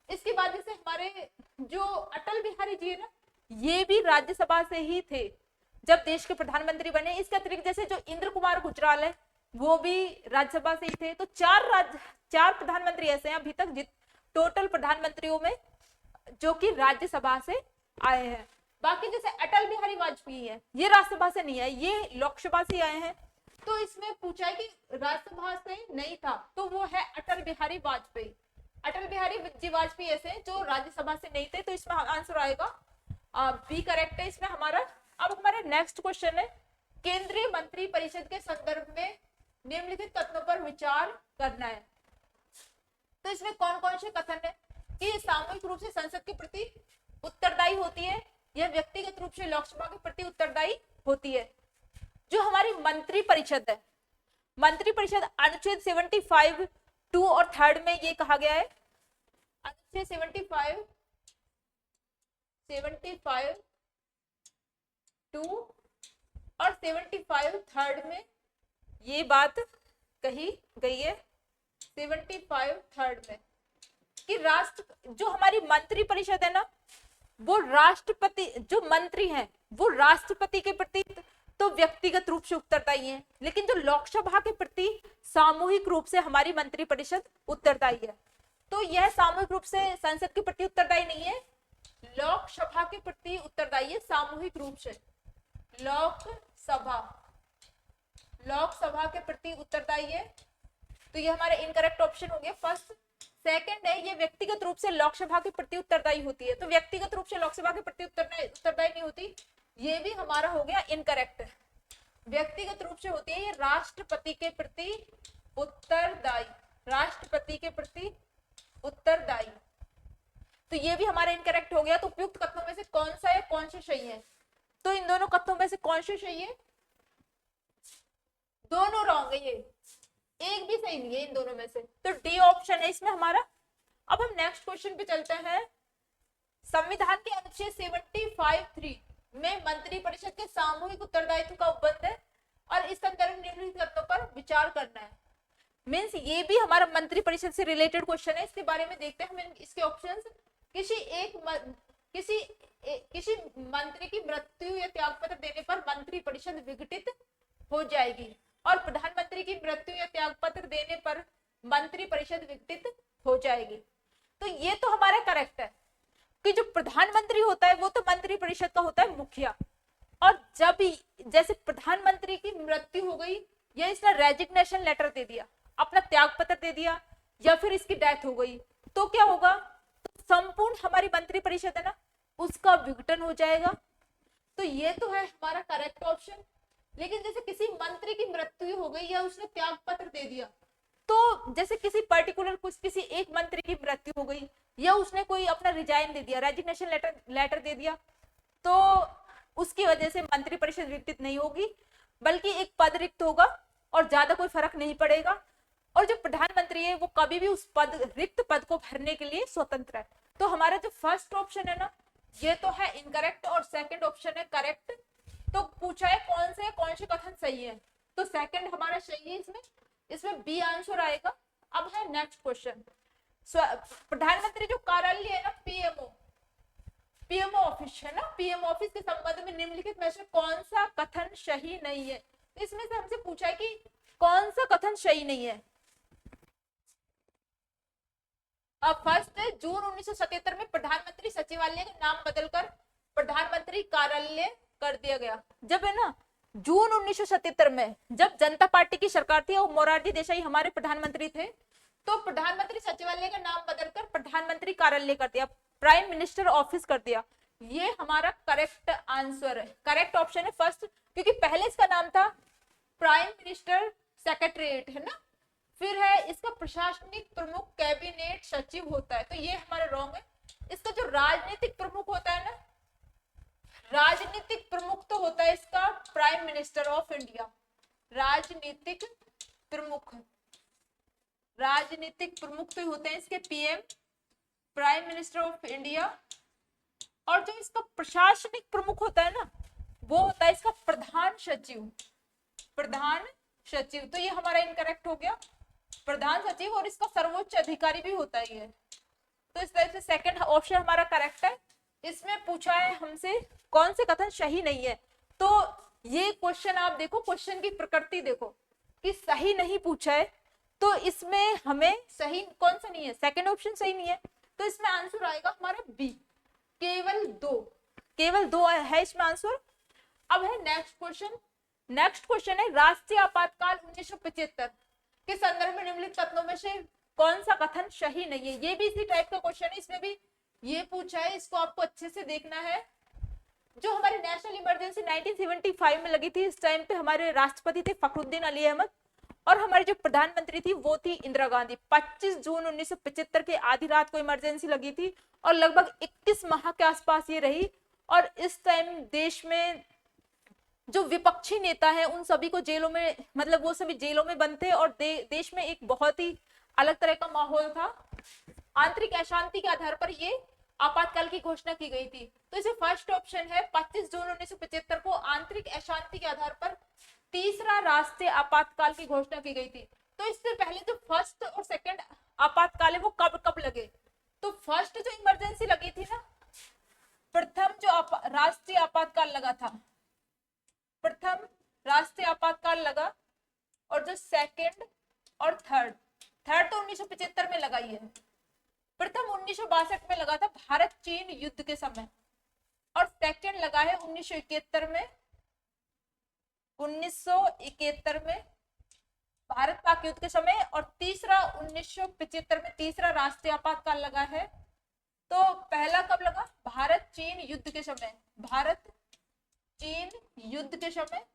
इसके बाद जैसे हमारे जो अटल बिहारी जी है ना, ये भी राज्यसभा से ही थे जब देश के प्रधानमंत्री बने। इसके अतिरिक्त जैसे जो इंद्र कुमार गुजराल है वो भी राज्यसभा से ही थे। तो 4 प्रधानमंत्री ऐसे हैं अभी तक टोटल प्रधानमंत्रियों में जो कि राज्यसभा से आए हैं। बाकी जैसे अटल बिहारी वाजपेयी है, ये राज्यसभा से नहीं आए, ये लोकसभा से आए हैं। तो इसमें पूछा है कि राज्यसभा से नहीं था, तो वो है अटल बिहारी वाजपेयी। अटल बिहारी जी वाजपेयी ऐसे हैं जो राज्यसभा से नहीं थे। तो इसमें आंसर आएगा बी करेक्ट है इसमें हमारा। अब हमारा नेक्स्ट क्वेश्चन है, केंद्रीय मंत्री परिषद के संदर्भ में निम्नलिखित कथनों पर विचार करना है। तो इसमें कौन कौन से कथन है कि सामूहिक रूप से संसद के प्रति उत्तरदायी होती है, यह व्यक्तिगत रूप से लोकसभा के प्रति उत्तरदायी होती है। जो हमारी मंत्री परिषद है, मंत्री परिषद अनुच्छेद 75 2 और 3 में ये कहा गया है। अनुच्छेद 75 2 और 75 3 में ये बात कही गई है। 75 3 में कि राष्ट्र जो हमारी मंत्री परिषद है ना, वो राष्ट्रपति, जो मंत्री हैं वो राष्ट्रपति के प्रति तो व्यक्तिगत रूप से उत्तरदायी है, लेकिन जो लोकसभा के प्रति सामूहिक रूप से हमारी मंत्री परिषद उत्तरदायी है। तो यह सामूहिक रूप से संसद के प्रति उत्तरदायी नहीं है, लोकसभा के प्रति उत्तरदायी है सामूहिक रूप से। लोकसभा के प्रति उत्तरदायी है, तो ये हमारा इनकरेक्ट ऑप्शन हो गया फर्स्ट। सेकंड है, ये व्यक्तिगत रूप से लोकसभा के प्रति उत्तरदायी होती है, तो व्यक्तिगत रूप से लोकसभा के प्रति उत्तरदायी नहीं होती, ये भी हमारा हो गया इनकरेक्ट। व्यक्तिगत रूप से होती है ये राष्ट्रपति के प्रति उत्तरदायी, राष्ट्रपति के प्रति उत्तरदायी, तो ये भी हमारा इनकरेक्ट हो गया। तो उपयुक्त कथनों में से कौन सा है, कौन से सही है? तो इन दोनों कथनों में से कौन से सही है? दोनों रॉन्ग है, ये एक भी सही नहीं है इन दोनों में से, तो डी ऑप्शन है इसमें हमारा। अब हम नेक्स्ट क्वेश्चन पे चलते हैं। संविधान के अनुच्छेद 75(3) में मंत्री परिषद के सामूहिक उत्तरदायित्व का उपबंध है और इस संदर्भ में निम्नलिखित कथनों पर विचार करना है। मीन्स ये भी हमारा मंत्री परिषद से रिलेटेड क्वेश्चन है, इसके बारे में देखते हैं हम इसके ऑप्शंस। किसी मंत्री की मृत्यु या त्यागपत्र देने पर मंत्री परिषद विघटित हो जाएगी, और प्रधानमंत्री की मृत्यु या त्यागपत्र देने पर मंत्री परिषद विघटित हो जाएगी। तो ये तो हमारा करेक्ट है कि जो प्रधानमंत्री होता है वो तो मंत्री परिषद का होता है मुखिया, और जब जैसे प्रधानमंत्री की मृत्यु हो गई या इसने रेजिग्नेशन लेटर दे दिया, अपना त्यागपत्र दे दिया, या फिर इसकी डेथ हो गई, तो क्या होगा? तो संपूर्ण हमारी मंत्री परिषद है ना, उसका विघटन हो जाएगा। तो ये तो है हमारा करेक्ट ऑप्शन। लेकिन जैसे किसी मंत्री की मृत्यु हो गई या उसने त्यागपत्र दे दिया, तो जैसे किसी पर्टिकुलर किसी एक मंत्री की मृत्यु हो गई या उसने कोई अपना रिजाइन दे दिया, रेजिग्नेशन लेटर दे दिया, तो उसकी वजह से मंत्री परिषद विघटित नहीं होगी, बल्कि एक पद रिक्त होगा और ज्यादा कोई फर्क नहीं पड़ेगा। और जो प्रधानमंत्री है वो कभी भी उस रिक्त पद को भरने के लिए स्वतंत्र है। तो हमारा जो फर्स्ट ऑप्शन है ना, ये तो है इनकरेक्ट और सेकंड ऑप्शन है करेक्ट। तो पूछा है कौन से कथन सही है, तो सेकंड हमारा सही है इसमें बी आंसर आएगा। अब है नेक्स्ट क्वेश्चन। प्रधानमंत्री जो कार्यालय है ना, पीएमओ ऑफिस है ना, पीएमओ ऑफिस के संबंध में निम्नलिखित में से कौन सा कथन सही नहीं है? इसमें से हमसे पूछा है कि कौन सा कथन सही नहीं है। अब फर्स्ट है, जून 1977 में प्रधानमंत्री सचिवालय का नाम बदलकर प्रधानमंत्री कार्यालय कर दिया गया। जब है ना जून 1977 में जब जनता पार्टी की सरकार थी और मोरारजी देसाई हमारे प्रधानमंत्री थे, तो प्रधानमंत्री सचिवालय का नाम बदलकर प्रधानमंत्री कार्यालय कर दिया, प्राइम मिनिस्टर ऑफिस कर दिया। ये हमारा करेक्ट आंसर है, करेक्ट ऑप्शन है फर्स्ट, क्योंकि पहले इसका नाम था प्राइम मिनिस्टर सेक्रेटरीट है ना, फिर है इसका प्रशासनिक प्रमुख कैबिनेट सचिव होता है, तो ये हमारा रॉन्ग है। इसका जो राजनीतिक प्रमुख होता है ना, राजनीतिक प्रमुख तो होता है इसका प्राइम मिनिस्टर ऑफ इंडिया, राजनीतिक प्रमुख तो होते हैं इसके PM, prime minister of India. और जो इसका प्रशासनिक प्रमुख होता है ना, वो होता है इसका प्रधान सचिव। तो ये हमारा इनकरेक्ट हो गया, प्रधान सचिव, और इसका सर्वोच्च अधिकारी भी होता ही है। तो इस तरह से सेकंड ऑप्शन हमारा करेक्ट है। इसमें पूछा है हमसे कौन से कथन सही नहीं है, तो ये क्वेश्चन आप देखो, क्वेश्चन की प्रकृति देखो कि सही नहीं पूछा है, तो इसमें हमें सही कौन सा नहीं है, सेकंड ऑप्शन सही नहीं है, तो इसमें आंसर आएगा हमारा बी, केवल दो है इसमें आंसर। अब है नेक्स्ट क्वेश्चन है, राष्ट्रीय आपातकाल 1975 के संदर्भ में निम्नलिखित कथनों में से कौन सा कथन सही नहीं है? ये भी इसी टाइप का क्वेश्चन है, इसमें भी ये पूछा है, इसको आपको अच्छे से देखना है। जो हमारी नेशनल इमरजेंसी 1975 में लगी थी, इस टाइम पे हमारे राष्ट्रपति थे फखरुद्दीन अली अहमद, और हमारी जो प्रधानमंत्री थी वो थी इंदिरा गांधी। 25 जून 1975 के आधी रात को इमरजेंसी लगी थी और लगभग 21 माह के आसपास ये रही। और इस टाइम देश में जो विपक्षी नेता है उन सभी को जेलों में, मतलब वो सभी जेलों में बंद थे, और देश में एक बहुत ही अलग तरह का माहौल था। आंतरिक अशांति के आधार पर ये आपातकाल की घोषणा की गई थी। तो इसे फर्स्ट ऑप्शन है, 25 जून 1975 को आंतरिक अशांति के आधार पर तीसरा राष्ट्रीय आपातकाल की घोषणा की गई थी। तो इससे पहले जो फर्स्ट और सेकंड आपातकाल है वो कब लगे, तो फर्स्ट जो इमरजेंसी लगी थी ना, प्रथम जो राष्ट्रीय आपातकाल लगा था, प्रथम राष्ट्रीय आपातकाल लगा, और जो सेकंड और थर्ड तो 1975 में लगाई है। प्रथम 1962 में लगा था भारत चीन युद्ध के समय, और सेकंड लगा है 1971 में, 1971 में भारत पाक युद्ध के समय, और तीसरा 1975 में तीसरा राष्ट्रीय आपातकाल लगा है। तो पहला कब लगा? भारत चीन युद्ध के समय, भारत चीन युद्ध के समय,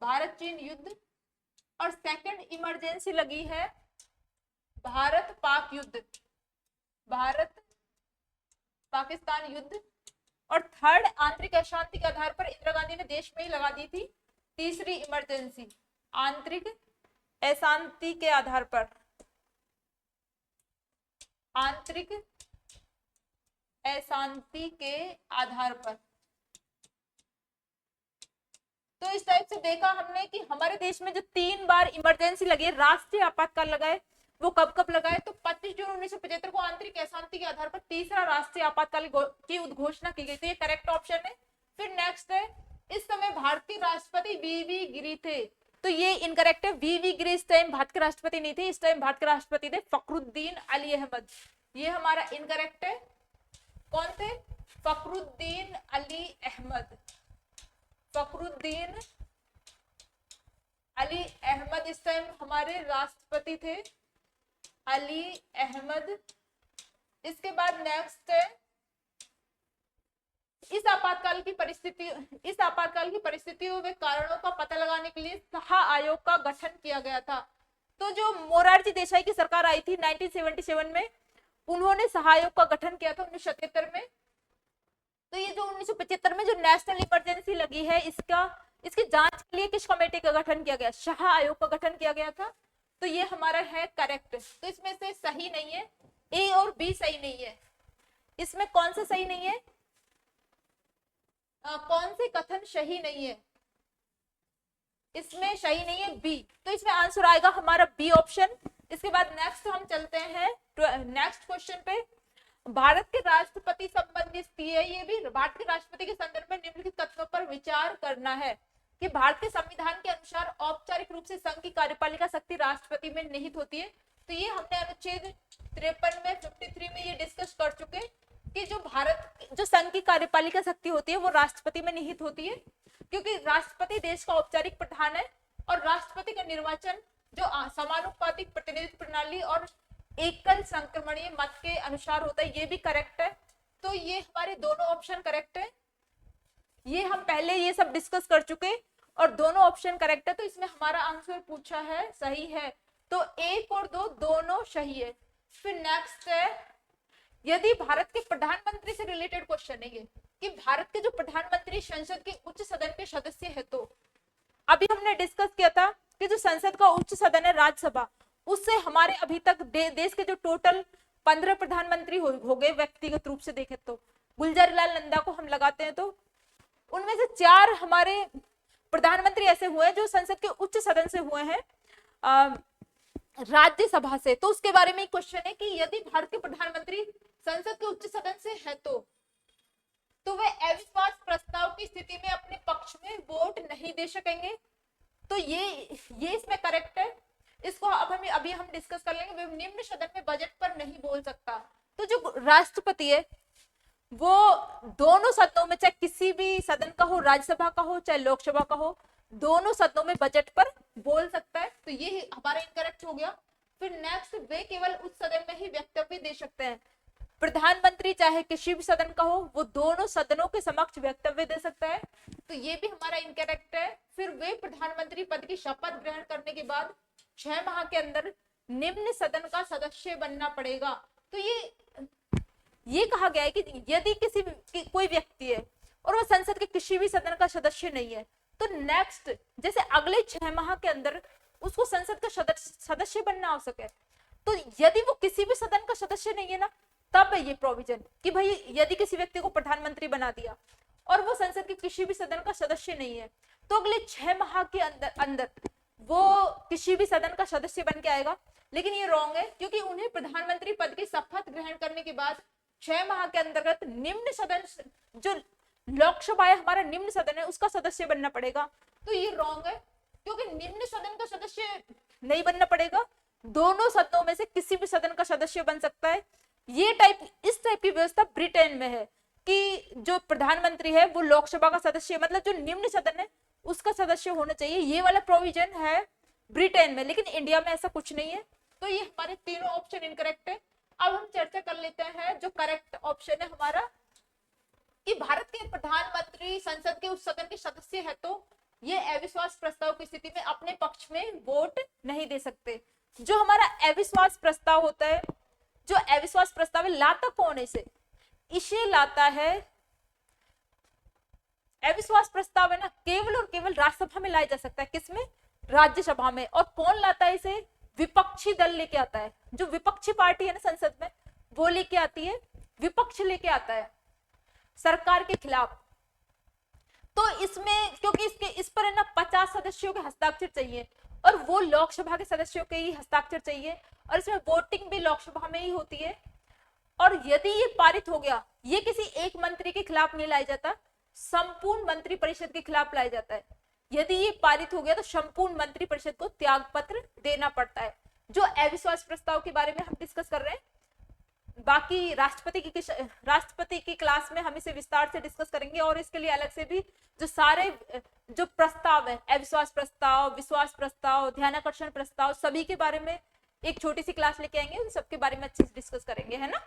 भारत चीन युद्ध। और सेकंड इमरजेंसी लगी है भारत पाक युद्ध, भारत पाकिस्तान युद्ध। और थर्ड आंतरिक अशांति के आधार पर इंदिरा गांधी ने देश में ही लगा दी थी तीसरी इमरजेंसी, आंतरिक अशांति के आधार पर, आंतरिक अशांति के आधार पर। तो इस टाइप से देखा हमने कि हमारे देश में जो 3 बार इमरजेंसी लगी है, राष्ट्रीय आपातकाल लगाए, वो कब कब लगाए? तो 25 जून 1975 को आंतरिक अशांति के आधार पर तीसरा राष्ट्रीय आपातकाल की उद्घोषणा की गई। तो ये करेक्ट ऑप्शन है। फिर नेक्स्ट है, इस समय भारतीय राष्ट्रपति वीवी गिरी थे, तो ये इनकरेक्ट है। वीवी गिरी इस टाइम भारत के राष्ट्रपति नहीं थे, इस टाइम भारत के राष्ट्रपति थे फखरुद्दीन अली अहमद, ये हमारा इनकरेक्ट है। कौन थे? फखरुद्दीन अली अहमद, फखरुद्दीन अली अहमद इस टाइम हमारे राष्ट्रपति थे, अली अहमद। इसके बाद नेक्स्ट है, इस आपातकाल की परिस्थितियों व कारणों का पता लगाने के लिए सहा आयोग का गठन किया गया था। तो जो मोरारजी देसाई की सरकार आई थी 1977 में, उन्होंने सहा आयोग का गठन किया था 1977 में। तो ये जो 1975 में जो नेशनल इमरजेंसी लगी है, इसकी जांच के लिए किस कमेटी का गठन किया गया? शाह आयोग का गठन किया गया था। तो ये हमारा है करेक्ट। तो इसमें से सही नहीं है, ए और बी सही नहीं है। इसमें कौन सा सही नहीं है? कौन से कथन सही नहीं है? इसमें सही नहीं है बी, तो इसमें आंसर आएगा हमारा बी ऑप्शन। इसके बाद नेक्स्ट हम चलते हैं नेक्स्ट क्वेश्चन पे। भारत के राष्ट्रपति संबंधी है, ये भी भारत के राष्ट्रपति के संदर्भ में निम्नलिखित तथ्यों पर विचार करना है कि भारत के संविधान के अनुसार औपचारिक रूप से संघ की कार्यपालिका शक्ति राष्ट्रपति में निहित होती है। तो ये हमने अनुच्छेद 53 में 53 में ये डिस्कस कर चुके कि जो संघ की कार्यपालिका शक्ति होती है वो राष्ट्रपति में निहित होती है, क्योंकि राष्ट्रपति देश का औपचारिक प्रधान है और राष्ट्रपति का निर्वाचन जो समानुपातिक प्रतिनिधित्व प्रणाली और एकल संक्रमणीय मत के अनुसार होता है। ये भी करेक्ट है। तो ये हमारे दोनों ऑप्शन करेक्ट है। ये हम पहले ये सब डिस्कस कर चुके और दोनों ऑप्शन करेक्ट है। तो इसमें हमारा आंसर पूछा है सही है, तो 1 और 2 दोनों सही है। फिर नेक्स्ट है, यदि भारत के प्रधानमंत्री से रिलेटेड क्वेश्चन है ये कि भारत के जो प्रधानमंत्री संसद के उच्च सदन के सदस्य है, तो अभी हमने डिस्कस किया था कि जो संसद का उच्च सदन है राज्यसभा, उससे हमारे अभी तक देश के जो टोटल 15 प्रधानमंत्री हो गए व्यक्तिगत रूप से देखें तो, गुलजारीलाल नंदा को हम लगाते हैं तो उनमें से 4 हमारे प्रधानमंत्री ऐसे हुए जो संसद के उच्च सदन से हुए हैं राज्यसभा से। तो उसके बारे में क्वेश्चन है कि यदि भारत के प्रधानमंत्री संसद के उच्च सदन से है तो वे अविश्वास प्रस्ताव की स्थिति में अपने पक्ष में वोट नहीं दे सकेंगे। तो ये इसमें करेक्ट है। इसको अब अभी हम डिस्कस कर लेंगे। वे निम्न सदन में बजट पर नहीं बोल सकता। तो जो राष्ट्रपति है वो दोनों सदनों में, चाहे किसी भी सदन का हो, राज्यसभा का हो चाहे लोकसभा का हो, दोनों सदनों में बजट पर बोल सकता है। तो ये हमारा इनकरेक्ट हो गया। फिर नेक्स्ट, वे केवल उस सदन में ही वक्तव्य दे सकते हैं। प्रधानमंत्री चाहे किसी भी सदन का हो, वो दोनों सदनों के समक्ष वक्तव्य दे सकता है। तो ये भी हमारा इनकरेक्ट है। फिर वे प्रधानमंत्री पद की शपथ ग्रहण करने के बाद 6 माह के अंदर निम्न सदन का सदस्य बनना पड़ेगा। तो ये कहा गया है कि यदि कोई व्यक्ति है और वह संसद के किसी भी सदन का सदस्य नहीं है, तो नेक्स्ट जैसे अगले 6 माह के अंदर उसको संसद का सदस्य बनना आवश्यक है। तो यदि वो किसी भी सदन का सदस्य नहीं है ना, तब है ये प्रोविजन कि भाई यदि किसी व्यक्ति को प्रधानमंत्री बना दिया और वो संसद के किसी भी सदन का सदस्य नहीं है, तो अगले 6 माह के अंदर वो किसी भी सदन का सदस्य बन के आएगा, लेकिन ये रॉन्ग है, क्योंकि उन्हें प्रधानमंत्री पद की शपथ ग्रहण करने के बाद 6 माह के अंतर्गत निम्न सदन, जो लोकसभा है हमारा निम्न सदन है, उसका सदस्य बनना पड़ेगा। तो ये रॉन्ग है, क्योंकि निम्न सदन का सदस्य नहीं बनना पड़ेगा, दोनों सदनों में से किसी भी सदन का सदस्य बन सकता है। इस टाइप की व्यवस्था ब्रिटेन में है कि जो प्रधानमंत्री है वो लोकसभा का सदस्य, मतलब जो निम्न सदन है उसका सदस्य होना चाहिए। ये वाला प्रोविजन है ब्रिटेन में, लेकिन इंडिया में ऐसा कुछ नहीं है। तो ये हमारे तीनों ऑप्शन इनकरेक्ट है। अब हम चर्चा कर लेते हैं जो करेक्ट ऑप्शन है हमारा, कि भारत के प्रधानमंत्री संसद के उस सदन के सदस्य है तो ये अविश्वास प्रस्ताव की स्थिति में अपने पक्ष में वोट नहीं दे सकते। जो हमारा अविश्वास प्रस्ताव होता है, जो अविश्वास प्रस्ताव है, लाता कौन है इसे लाता है, अविश्वास प्रस्ताव है ना, केवल और केवल राज्यसभा में लाया जा सकता है। किसमें? राज्यसभा में। और कौन लाता है इसे? विपक्षी दल लेके आता है। जो विपक्षी पार्टी है ना संसद में, वो लेके आती है, विपक्ष लेके आता है सरकार के खिलाफ। तो इसमें क्योंकि इस पर है ना 50 सदस्यों के हस्ताक्षर चाहिए, और वो लोकसभा के सदस्यों के ही हस्ताक्षर चाहिए, और इसमें वोटिंग भी लोकसभा में ही होती है। और यदि ये पारित हो गया, ये किसी एक मंत्री के खिलाफ नहीं लाया जाता, संपूर्ण मंत्री परिषद के खिलाफ लाया जाता है। यदि ये पारित हो गया तो संपूर्ण मंत्री परिषद को त्याग पत्र देना पड़ता है। जो अविश्वास प्रस्ताव के बारे में हम डिस्कस कर रहे हैं, बाकी राष्ट्रपति की क्लास में हम इसे विस्तार से डिस्कस करेंगे, और इसके लिए अलग से भी जो सारे जो प्रस्ताव है, अविश्वास प्रस्ताव, विश्वास प्रस्ताव, ध्यानाकर्षण प्रस्ताव, सभी के बारे में एक छोटी सी क्लास लेके आएंगे, उन सबके बारे में अच्छे से डिस्कस करेंगे, है ना।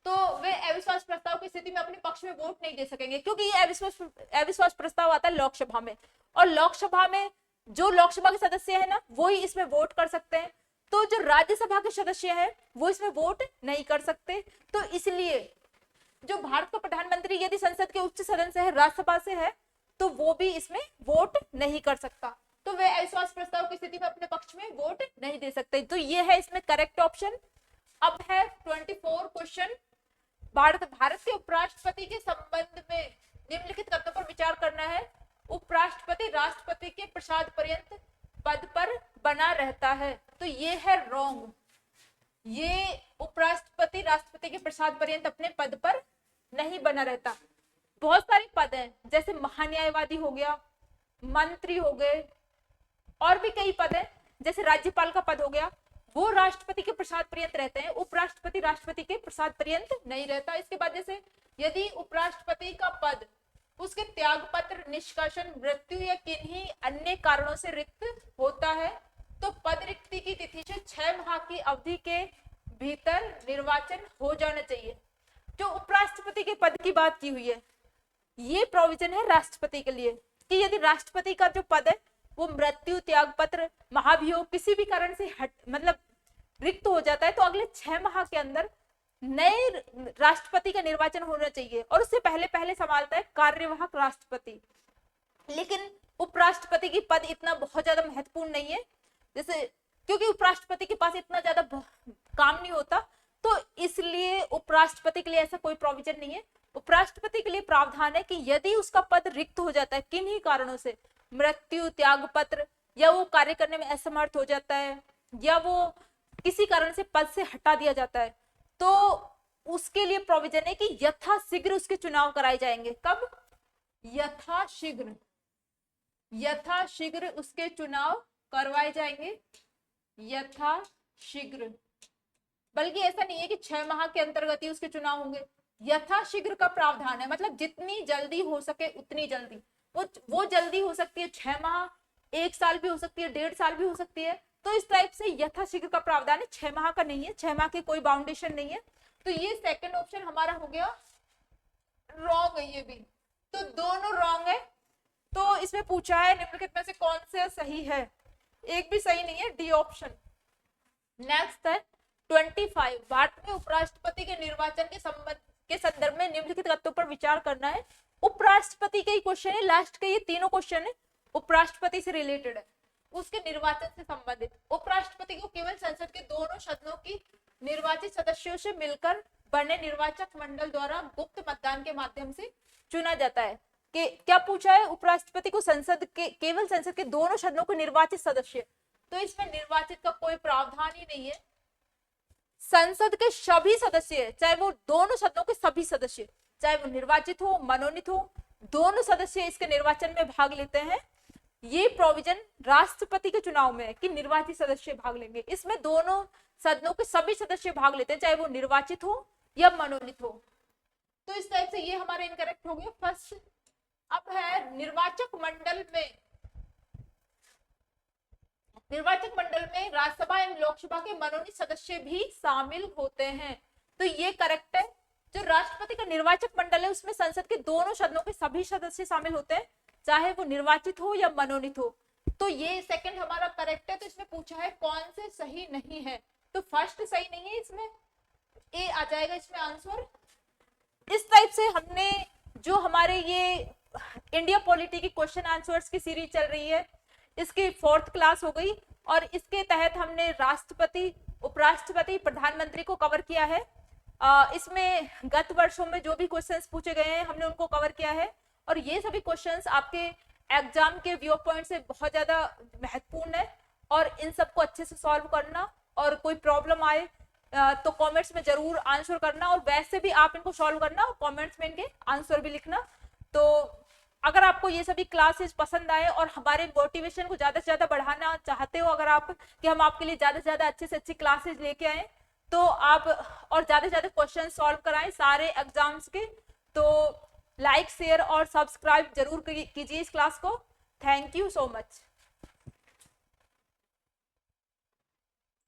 तो वे अविश्वास प्रस्ताव की स्थिति में अपने पक्ष में वोट नहीं दे सकेंगे, क्योंकि ये अविश्वास प्रस्ताव आता है लोकसभा में, और लोकसभा में जो लोकसभा के सदस्य है ना, वो ही इसमें वोट कर सकते हैं। तो जो राज्यसभा के सदस्य है वो इसमें वोट नहीं कर सकते। तो इसलिए जो भारत का प्रधानमंत्री यदि संसद के उच्च सदन से है, राज्यसभा से है, तो वो भी इसमें वोट नहीं कर सकता। तो वे अविश्वास प्रस्ताव की स्थिति में अपने पक्ष में वोट नहीं दे सकते। तो ये है इसमें करेक्ट ऑप्शन। अब है 24 क्वेश्चन, भारत के उपराष्ट्रपति के संबंध में निम्नलिखित कथनों पर विचार करना है। उपराष्ट्रपति राष्ट्रपति के प्रसाद पर्यंत पद पर बना रहता है। तो ये है रॉन्ग। ये उपराष्ट्रपति राष्ट्रपति के प्रसाद पर्यंत अपने पद पर नहीं बना रहता। बहुत सारे पद हैं, जैसे महान्यायवादी हो गया, मंत्री हो गए, और भी कई पद हैं, जैसे राज्यपाल का पद हो गया, वो राष्ट्रपति के प्रसाद पर्यंत रहते हैं। उपराष्ट्रपति राष्ट्रपति के प्रसाद पर्यंत नहीं रहता। इसके बाद से यदि उपराष्ट्रपति का पद उसके त्याग पत्र, निष्कासन, मृत्यु या किन्हीं अन्य कारणों से रिक्त होता है, तो पद रिक्ति की तिथि से 6 माह की अवधि के भीतर निर्वाचन हो जाना चाहिए। जो उपराष्ट्रपति के पद की बात की हुई है, ये प्रोविजन है राष्ट्रपति के लिए, कि यदि राष्ट्रपति का जो पद है वो मृत्यु, त्याग पत्र, महाभियोग किसी भी कारण से मतलब रिक्त हो जाता है, तो अगले 6 माह के अंदर नए राष्ट्रपति का निर्वाचन होना चाहिए, और उससे पहले संभालता है कार्यवाहक राष्ट्रपति। लेकिन उपराष्ट्रपति की पद इतना बहुत ज्यादा महत्वपूर्ण नहीं है, जैसे क्योंकि उपराष्ट्रपति के पास इतना ज्यादा काम नहीं होता, तो इसलिए उपराष्ट्रपति के लिए ऐसा कोई प्रोविजन नहीं है। उपराष्ट्रपति के लिए प्रावधान है कि यदि उसका पद रिक्त हो जाता है किन्हीं कारणों से, मृत्यु, त्याग पत्र, या वो कार्य करने में असमर्थ हो जाता है, या वो किसी कारण से पद से हटा दिया जाता है, तो उसके लिए प्रोविजन है कि यथाशीघ्र उसके चुनाव कराए जाएंगे। कब? यथाशीघ्र उसके चुनाव करवाए जाएंगे, यथाशीघ्र। बल्कि ऐसा नहीं है कि 6 माह के अंतर्गत ही उसके चुनाव होंगे, यथाशीघ्र का प्रावधान है, मतलब जितनी जल्दी हो सके उतनी जल्दी। वो जल्दी हो सकती है 6 माह, 1 साल भी हो सकती है, 1.5 साल भी हो सकती है। तो इस टाइप से यथाशीघ्र का प्रावधान है, 6 माह का नहीं है, 6 माह के कोई बाउंडेशन नहीं है। तो ये सेकंड ऑप्शन हमारा हो गया रॉन्ग है ये भी। तो दोनों रॉन्ग है। तो इसमें पूछा है निम्नलिखित में से कौन से सही है? एक भी सही नहीं है, डी ऑप्शन। नेक्स्ट है 25, भारत में उपराष्ट्रपति के निर्वाचन के संदर्भ में निम्नलिखित तथ्यों पर विचार करना है। उपराष्ट्रपति के ही क्वेश्चन है, लास्ट के ये तीनों क्वेश्चन है उपराष्ट्रपति से रिलेटेड है, उसके निर्वाचन से संबंधित। उपराष्ट्रपति को केवल संसद के दोनों सदनों की निर्वाचित सदस्यों से मिलकर बने निर्वाचक मंडल द्वारा गुप्त मतदान के माध्यम से चुना जाता है। कि क्या पूछा है? उपराष्ट्रपति को केवल संसद के दोनों सदनों के निर्वाचित सदस्य तो इसमें निर्वाचित का कोई प्रावधान ही नहीं है। संसद के सभी सदस्य, चाहे वो दोनों सदनों के सभी सदस्य, चाहे वो निर्वाचित हो मनोनीत हो, दोनों सदस्य इसके निर्वाचन में भाग लेते हैं। ये प्रोविजन राष्ट्रपति के चुनाव में है कि निर्वाचित सदस्य भाग लेंगे, इसमें दोनों सदनों के सभी सदस्य भाग लेते हैं, चाहे वो निर्वाचित हो या मनोनीत हो। तो इस टाइप से ये हमारे इनकरेक्ट हो गए फर्स्ट। अब है निर्वाचक मंडल में, निर्वाचक मंडल में राज्यसभा एवं लोकसभा के मनोनीत सदस्य भी शामिल होते हैं। तो ये करेक्ट है। जो राष्ट्रपति का निर्वाचक मंडल है उसमें संसद के दोनों सदनों के सभी सदस्य शामिल होते हैं, चाहे वो निर्वाचित हो या मनोनीत हो। तो ये सेकंड हमारा करेक्ट है। तो इसमें पूछा है कौन से सही नहीं है, तो फर्स्ट सही नहीं है, इसमें ए आ जाएगा इसमें आंसर। इस टाइप से हमने जो हमारे ये इंडिया पॉलिटी की क्वेश्चन आंसर्स की सीरीज चल रही है, इसकी 4th क्लास हो गई और इसके तहत हमने राष्ट्रपति, उपराष्ट्रपति, प्रधानमंत्री को कवर किया है। इसमें गत वर्षों में जो भी क्वेश्चंस पूछे गए हैं हमने उनको कवर किया है और ये सभी क्वेश्चंस आपके एग्जाम के व्यू पॉइंट से बहुत ज्यादा महत्वपूर्ण है और इन सबको अच्छे से सॉल्व करना, और कोई प्रॉब्लम आए तो कमेंट्स में जरूर आंसर करना, और वैसे भी आप इनको सॉल्व करना और कमेंट्स में इनके आंसर भी लिखना। तो अगर आपको ये सभी क्लासेस पसंद आए और हमारे मोटिवेशन को ज्यादा से ज्यादा बढ़ाना चाहते हो, अगर आप कि हम आपके लिए ज्यादा से ज्यादा अच्छे से अच्छी क्लासेस लेके आए, तो आप और ज्यादा से ज्यादा क्वेश्चन सॉल्व कराएं सारे एग्जाम्स के, तो लाइक शेयर और सब्सक्राइब जरूर कीजिए इस क्लास को। Thank you so much.